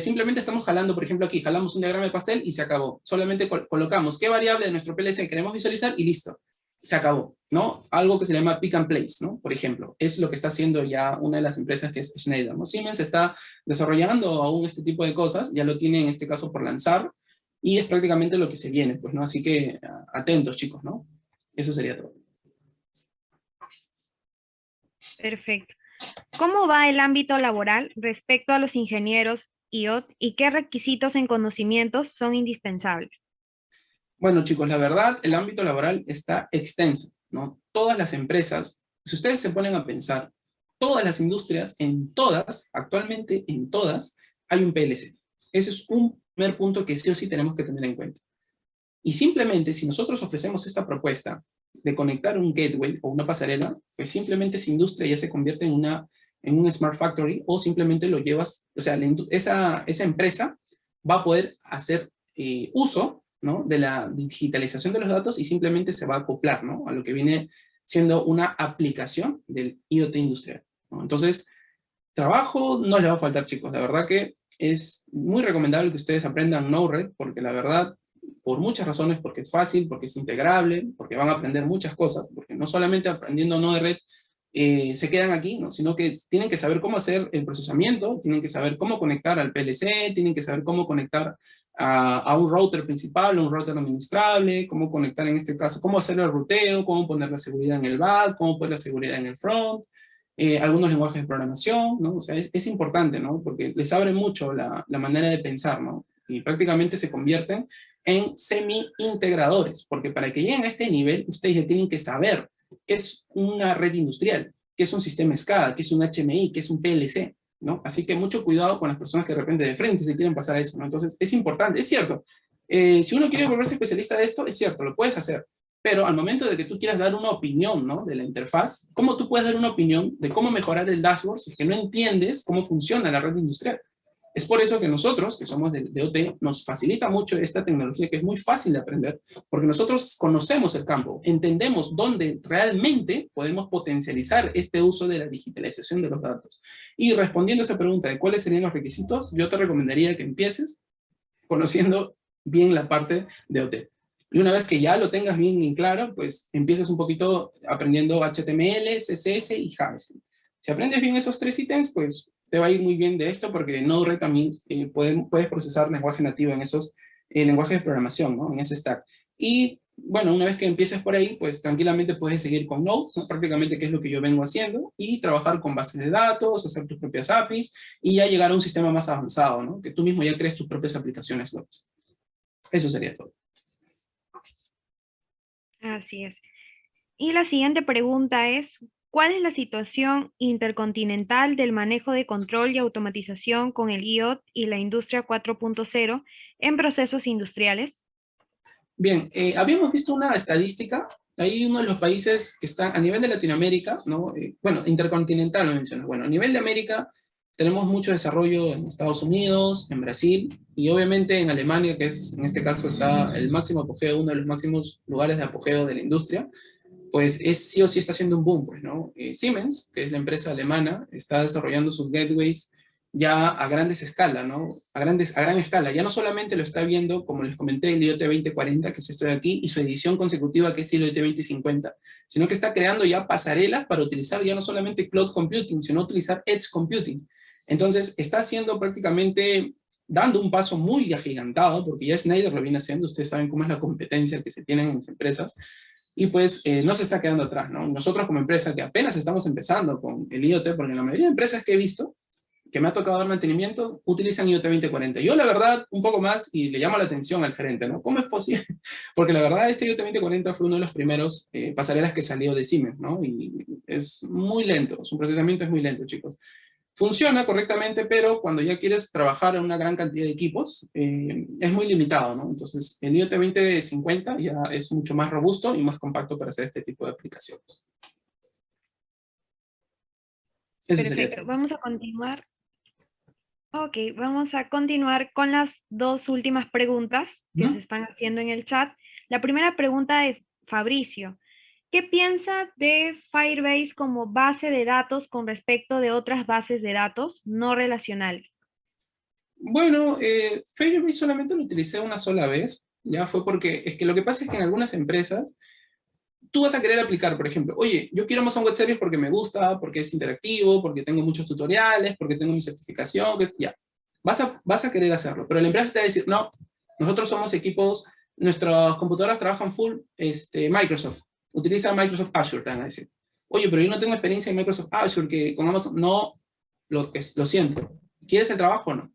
simplemente estamos jalando, por ejemplo aquí, jalamos un diagrama de pastel y se acabó. Solamente colocamos qué variable de nuestro PLC queremos visualizar y listo. Se acabó, ¿no? Algo que se llama pick and place, ¿no? Por ejemplo, es lo que está haciendo ya una de las empresas que es Schneider, ¿no? Siemens está desarrollando aún este tipo de cosas, ya lo tiene en este caso por lanzar, y es prácticamente lo que se viene, pues, ¿no? Así que atentos, chicos, ¿no? Eso sería todo. Perfecto. ¿Cómo va el ámbito laboral respecto a los ingenieros IoT y qué requisitos en conocimientos son indispensables? Bueno, chicos, la verdad, el ámbito laboral está extenso, ¿no? Todas las empresas, si ustedes se ponen a pensar, todas las industrias, en todas, actualmente en todas, hay un PLC. Ese es un primer punto que sí o sí tenemos que tener en cuenta. Y simplemente, si nosotros ofrecemos esta propuesta de conectar un gateway o una pasarela, pues simplemente esa industria ya se convierte en un Smart Factory, o simplemente lo llevas, o sea, esa empresa va a poder hacer uso, ¿no?, de la digitalización de los datos y simplemente se va a acoplar, ¿no?, a lo que viene siendo una aplicación del IoT industrial, ¿no? Entonces, trabajo no les va a faltar, chicos. La verdad que es muy recomendable que ustedes aprendan Node-RED, porque la verdad, por muchas razones, porque es fácil, porque es integrable, porque van a aprender muchas cosas, porque no solamente aprendiendo Node-RED se quedan aquí, ¿no?, sino que tienen que saber cómo hacer el procesamiento, tienen que saber cómo conectar al PLC, tienen que saber cómo conectar a un router principal, un router administrable, cómo conectar en este caso, cómo hacer el ruteo, cómo poner la seguridad en el back, cómo poner la seguridad en el front, algunos lenguajes de programación, ¿no? O sea, es importante, ¿no? Porque les abre mucho la manera de pensar, ¿no? Y prácticamente se convierten en semi-integradores, porque para que lleguen a este nivel, ustedes ya tienen que saber qué es una red industrial, qué es un sistema SCADA, qué es un HMI, qué es un PLC, ¿no? Así que mucho cuidado con las personas que de repente de frente se quieren pasar a eso, ¿no? Entonces, es importante, es cierto. Si uno quiere volverse especialista de esto, es cierto, lo puedes hacer. Pero al momento de que tú quieras dar una opinión, ¿no?, de la interfaz, ¿cómo tú puedes dar una opinión de cómo mejorar el dashboard si es que no entiendes cómo funciona la red industrial? Es por eso que nosotros, que somos de OT, nos facilita mucho esta tecnología, que es muy fácil de aprender, porque nosotros conocemos el campo, entendemos dónde realmente podemos potencializar este uso de la digitalización de los datos. Y respondiendo a esa pregunta de cuáles serían los requisitos, yo te recomendaría que empieces conociendo bien la parte de OT. Y una vez que ya lo tengas bien en claro, pues empiezas un poquito aprendiendo HTML, CSS y JavaScript. Si aprendes bien esos tres ítems, pues te va a ir muy bien de esto, porque Node-RED también puedes procesar lenguaje nativo en esos lenguajes de programación, ¿no?, en ese stack. Y bueno, una vez que empieces por ahí, pues tranquilamente puedes seguir con Node, ¿no?, prácticamente que es lo que yo vengo haciendo, y trabajar con bases de datos, hacer tus propias APIs, y ya llegar a un sistema más avanzado, ¿no?, que tú mismo ya crees tus propias aplicaciones web. Eso sería todo. Así es. Y la siguiente pregunta es, ¿cuál es la situación intercontinental del manejo de control y automatización con el IoT y la industria 4.0 en procesos industriales? Bien, habíamos visto una estadística, hay uno de los países que está a nivel de Latinoamérica, ¿no? Bueno, intercontinental lo menciono. Bueno, a nivel de América tenemos mucho desarrollo en Estados Unidos, en Brasil, y obviamente en Alemania, que es, en este caso está el máximo apogeo, uno de los máximos lugares de apogeo de la industria, pues sí o sí está haciendo un boom, pues, ¿no? Siemens, que es la empresa alemana, está desarrollando sus gateways ya a grandes escala, ¿no? A gran escala. Ya no solamente lo está viendo, como les comenté, el IoT 2040, que es esto de aquí, y su edición consecutiva, que es el IoT 2050, sino que está creando ya pasarelas para utilizar ya no solamente cloud computing, sino utilizar edge computing. Entonces, está haciendo prácticamente, dando un paso muy agigantado, porque ya Schneider lo viene haciendo, ustedes saben cómo es la competencia que se tienen en las empresas, y pues no se está quedando atrás, ¿no? Nosotros como empresa que apenas estamos empezando con el IoT, porque la mayoría de empresas que he visto, que me ha tocado dar mantenimiento, utilizan IoT 2040. Yo la verdad, un poco más, y le llamo la atención al gerente, ¿no? ¿Cómo es posible? Porque la verdad, este IoT 2040 fue uno de los primeros pasarelas que salió de Siemens, ¿no? Y es muy lento, su procesamiento es muy lento, chicos. Funciona correctamente, pero cuando ya quieres trabajar en una gran cantidad de equipos, es muy limitado, ¿no? Entonces, el IoT 2050 ya es mucho más robusto y más compacto para hacer este tipo de aplicaciones. Eso Perfecto, sería. vamos a continuar. Ok, vamos a continuar con las dos últimas preguntas que se están haciendo en el chat. La primera pregunta de Fabricio. ¿Qué piensa de Firebase como base de datos con respecto de otras bases de datos no relacionales? Bueno, Firebase solamente lo utilicé una sola vez, ya fue porque, es que lo que pasa es que en algunas empresas, tú vas a querer aplicar, por ejemplo, oye, yo quiero Amazon Web Service porque me gusta, porque es interactivo, porque tengo muchos tutoriales, porque tengo mi certificación, ya. Vas a querer hacerlo, pero la empresa te va a decir, no, nosotros somos equipos, nuestras computadoras trabajan full Microsoft, utilizan Microsoft Azure, te van a decir. Oye, pero yo no tengo experiencia en Microsoft Azure, que con Amazon, no, lo siento. ¿Quieres el trabajo o no?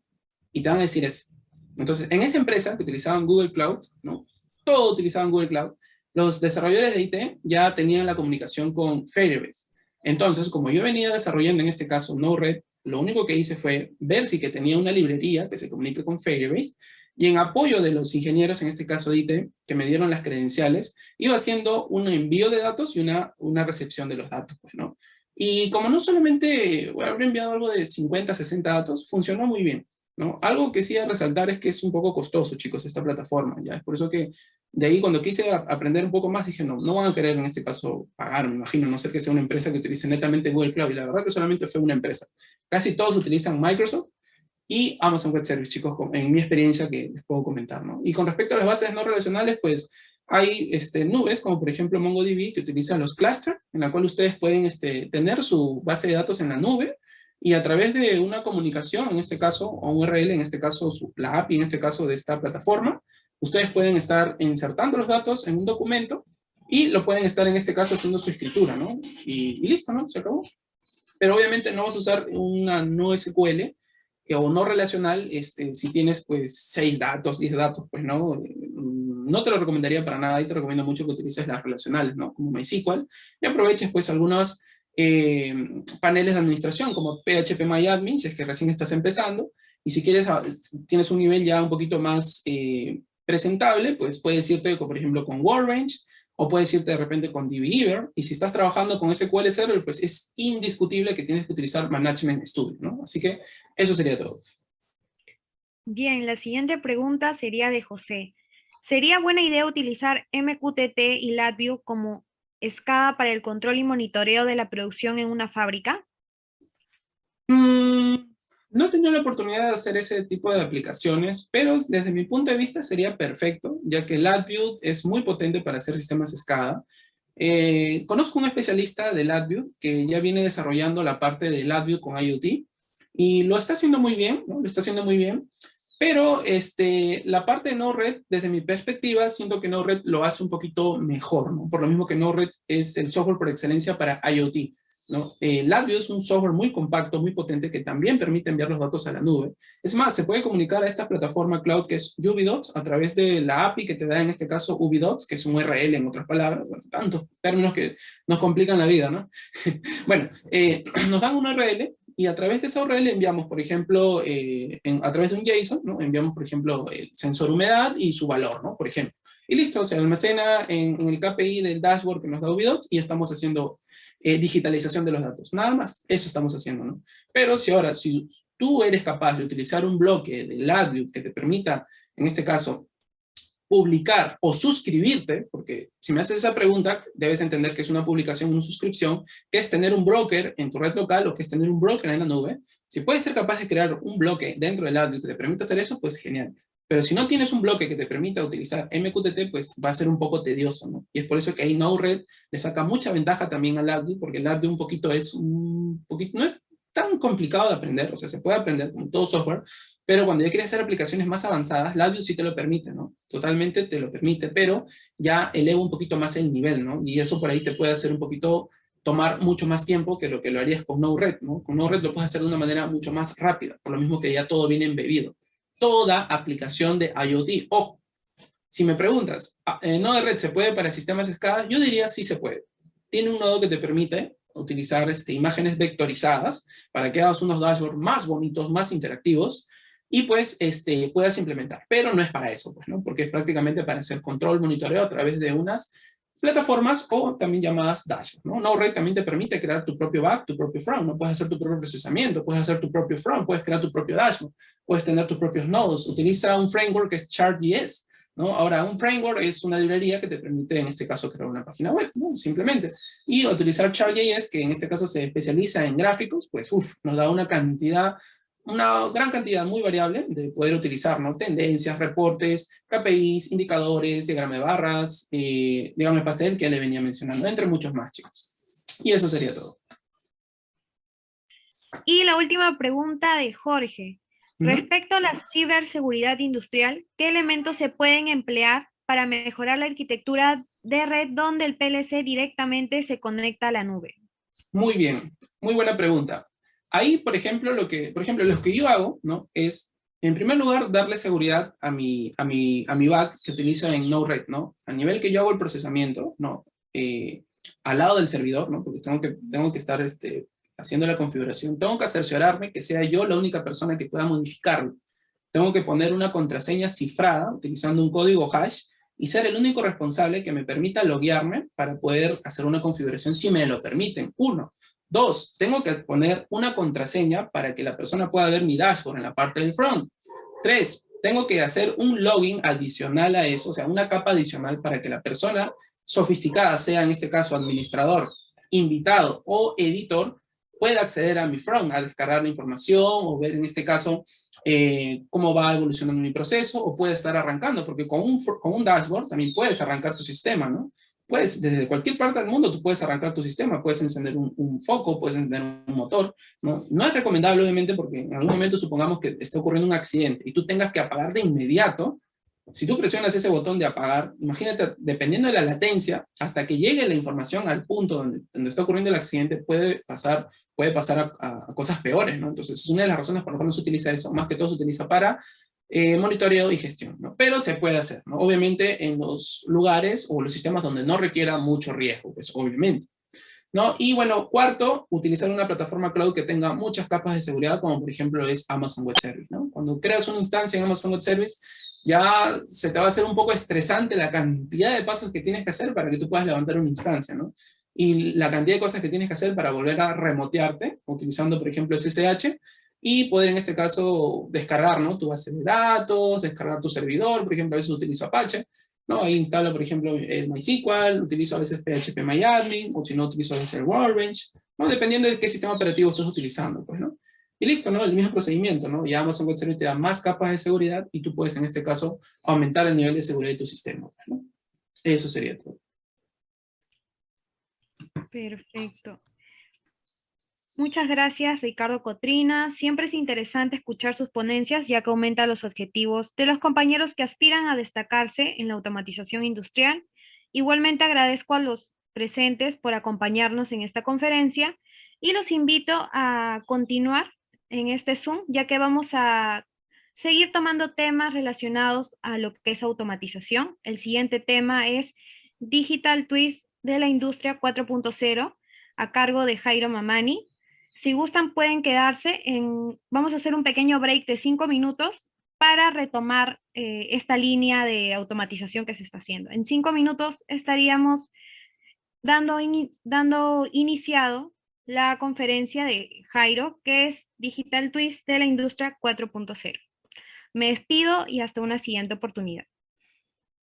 Y te van a decir eso. Entonces, en esa empresa que utilizaban Google Cloud, ¿no? Todos utilizaban Google Cloud, los desarrolladores de IT ya tenían la comunicación con Firebase. Entonces, como yo venía desarrollando en este caso Node-RED, lo único que hice fue ver si que tenía una librería que se comunique con Firebase, y en apoyo de los ingenieros, en este caso de IT, que me dieron las credenciales, iba haciendo un envío de datos y una recepción de los datos, pues, ¿no? Y como no solamente habré enviado algo de 50, 60 datos, funcionó muy bien, ¿no? Algo que sí a resaltar es que es un poco costoso, chicos, esta plataforma, ¿ya? Es por eso que de ahí cuando quise aprender un poco más, dije, no, no van a querer en este caso pagar, me imagino, no sé que sea una empresa que utilice netamente Google Cloud, y la verdad que solamente fue una empresa. Casi todos utilizan Microsoft y Amazon Web Service, chicos, en mi experiencia que les puedo comentar, ¿no? Y con respecto a las bases no relacionales, pues hay nubes, como por ejemplo MongoDB, que utiliza los clusters, en la cual ustedes pueden tener su base de datos en la nube, y a través de una comunicación, en este caso, o un URL, en este caso, la API, en este caso de esta plataforma, ustedes pueden estar insertando los datos en un documento, y lo pueden estar, en este caso, haciendo su escritura, ¿no? Y listo, ¿no? Se acabó. Pero obviamente no vas a usar una NoSQL, o no relacional, si tienes pues 6 datos, 10 datos, pues no, no te lo recomendaría para nada, y te recomiendo mucho que utilices las relacionales, ¿no? Como MySQL, y aproveches pues algunos paneles de administración, como PHP-MyAdmin, si es que recién estás empezando, y si quieres, tienes un nivel ya un poquito más presentable, pues puedes irte, por ejemplo, con WordRange, o puedes irte de repente con DBeaver, y si estás trabajando con SQL Server, pues es indiscutible que tienes que utilizar Management Studio, ¿no? Así que eso sería todo. Bien, la siguiente pregunta sería de José. ¿Sería buena idea utilizar MQTT y LabVIEW como SCADA para el control y monitoreo de la producción en una fábrica? No he tenido la oportunidad de hacer ese tipo de aplicaciones, pero desde mi punto de vista sería perfecto, ya que LabVIEW es muy potente para hacer sistemas SCADA. Conozco un especialista de LabVIEW que ya viene desarrollando la parte de LabVIEW con IoT, y lo está haciendo muy bien, ¿no? Lo está haciendo muy bien, pero la parte de Node-RED, desde mi perspectiva, siento que Node-RED lo hace un poquito mejor, ¿no? Por lo mismo que Node-RED es el software por excelencia para IoT, ¿no? LabVIEW es un software muy compacto, muy potente, que también permite enviar los datos a la nube. Es más, se puede comunicar a esta plataforma cloud que es UbiDocs a través de la API que te da en este caso UbiDocs, que es un URL en otras palabras, bueno, tantos términos que nos complican la vida, ¿no? Bueno, nos dan un URL, y a través de esa URL enviamos, por ejemplo, a través de un JSON, ¿no? Enviamos, por ejemplo, el sensor humedad y su valor, ¿no? Por ejemplo. Y listo, se almacena en el KPI del dashboard que nos da UbiDocs, y estamos haciendo digitalización de los datos. Nada más, eso estamos haciendo, ¿no? Pero si tú eres capaz de utilizar un bloque de LabVIEW que te permita, en este caso, publicar o suscribirte, porque si me haces esa pregunta, debes entender que es una publicación, una suscripción, que es tener un broker en tu red local, o que es tener un broker en la nube. Si puedes ser capaz de crear un bloque dentro del AdView que te permita hacer eso, pues genial. Pero si no tienes un bloque que te permita utilizar MQTT, pues va a ser un poco tedioso, ¿no? Y es por eso que ahí Node-RED le saca mucha ventaja también al AdView, porque el AdView no es tan complicado de aprender, o sea, se puede aprender como todo software, pero cuando ya quieres hacer aplicaciones más avanzadas, LabVIEW sí te lo permite, ¿no? Totalmente te lo permite, pero ya eleva un poquito más el nivel, ¿no? Y eso por ahí te puede hacer un poquito, tomar mucho más tiempo que lo harías con Node-RED, ¿no? Con Node-RED lo puedes hacer de una manera mucho más rápida, por lo mismo que ya todo viene embebido. Toda aplicación de IoT, ojo, si me preguntas, ¿Node-RED se puede para sistemas SCADA? Yo diría sí se puede. Tiene un nodo que te permite utilizar imágenes vectorizadas para que hagas unos dashboards más bonitos, más interactivos, y pues puedas implementar. Pero no es para eso, pues, ¿no? Porque es prácticamente para hacer control, monitoreo a través de unas plataformas o también llamadas dashboards, ¿no? Node-RED también te permite crear tu propio back, tu propio front, ¿no? Puedes hacer tu propio procesamiento, puedes hacer tu propio front, puedes crear tu propio dashboard, puedes tener tus propios nodos. Utiliza un framework que es Chart.js, ¿no? Ahora, un framework es una librería que te permite, en este caso, crear una página web, ¿no? Simplemente. Y utilizar Chart.js, que en este caso se especializa en gráficos, pues, nos da una gran cantidad muy variable de poder utilizar, ¿no? Tendencias, reportes, KPIs, indicadores, diagrama de barras, diagrama de pastel, que le venía mencionando, entre muchos más, chicos. Y eso sería todo. Y la última pregunta de Jorge. Respecto a la ciberseguridad industrial, ¿qué elementos se pueden emplear para mejorar la arquitectura de red donde el PLC directamente se conecta a la nube? Muy bien, muy buena pregunta. Ahí, por ejemplo, lo que yo hago, ¿no? Es, en primer lugar, darle seguridad a mi back que utilizo en Node-RED, ¿no? A nivel que yo hago el procesamiento, ¿no? Al lado del servidor, ¿no? Porque tengo que estar haciendo la configuración. Tengo que cerciorarme que sea yo la única persona que pueda modificarlo. Tengo que poner una contraseña cifrada utilizando un código hash y ser el único responsable que me permita loguearme para poder hacer una configuración si me lo permiten. 1. 2. Tengo que poner una contraseña para que la persona pueda ver mi dashboard en la parte del front. 3. Tengo que hacer un login adicional a eso, o sea, una capa adicional para que la persona sofisticada, sea en este caso administrador, invitado o editor, pueda acceder a mi front, a descargar la información o ver en este caso cómo va evolucionando mi proceso, o puede estar arrancando, porque con un dashboard también puedes arrancar tu sistema, ¿no? Puedes, desde cualquier parte del mundo tú puedes arrancar tu sistema, puedes encender un foco, puedes encender un motor, ¿no? No es recomendable, obviamente, porque en algún momento supongamos que esté ocurriendo un accidente y tú tengas que apagar de inmediato. Si tú presionas ese botón de apagar, imagínate, dependiendo de la latencia, hasta que llegue la información al punto donde está ocurriendo el accidente, puede pasar a cosas peores, ¿no? Entonces, es una de las razones por las cuales no se utiliza eso, más que todo se utiliza para monitoreo y gestión, ¿no? Pero se puede hacer, ¿no? Obviamente en los lugares o los sistemas donde no requiera mucho riesgo, pues obviamente, ¿no? Y bueno, cuarto, utilizar una plataforma cloud que tenga muchas capas de seguridad, como por ejemplo es Amazon Web Service, ¿no? Cuando creas una instancia en Amazon Web Service, ya se te va a hacer un poco estresante la cantidad de pasos que tienes que hacer para que tú puedas levantar una instancia, ¿no? Y la cantidad de cosas que tienes que hacer para volver a remotearte, utilizando, por ejemplo, SSH, y poder, en este caso, descargar, ¿no? Tu base de datos, descargar tu servidor, por ejemplo, a veces utilizo Apache, ¿no? Ahí instalo, por ejemplo, el MySQL, utilizo a veces PHP-MyAdmin, o si no, utilizo a veces el Workbench, ¿no? Dependiendo de qué sistema operativo estés utilizando, pues, ¿no? Y listo, ¿no? El mismo procedimiento, ¿no? Ya Amazon Web Service te da más capas de seguridad y tú puedes, en este caso, aumentar el nivel de seguridad de tu sistema, ¿no? Eso sería todo. Perfecto. Muchas gracias, Ricardo Cotrina. Siempre es interesante escuchar sus ponencias, ya que aumenta los objetivos de los compañeros que aspiran a destacarse en la automatización industrial. Igualmente agradezco a los presentes por acompañarnos en esta conferencia y los invito a continuar en este Zoom, ya que vamos a seguir tomando temas relacionados a lo que es automatización. El siguiente tema es Digital Twist de la Industria 4.0 a cargo de Jairo Mamani. Si gustan, pueden quedarse vamos a hacer un pequeño break de 5 minutos para retomar esta línea de automatización que se está haciendo. En 5 minutos estaríamos dando iniciado la conferencia de Jairo, que es Digital Twist de la Industria 4.0. Me despido y hasta una siguiente oportunidad.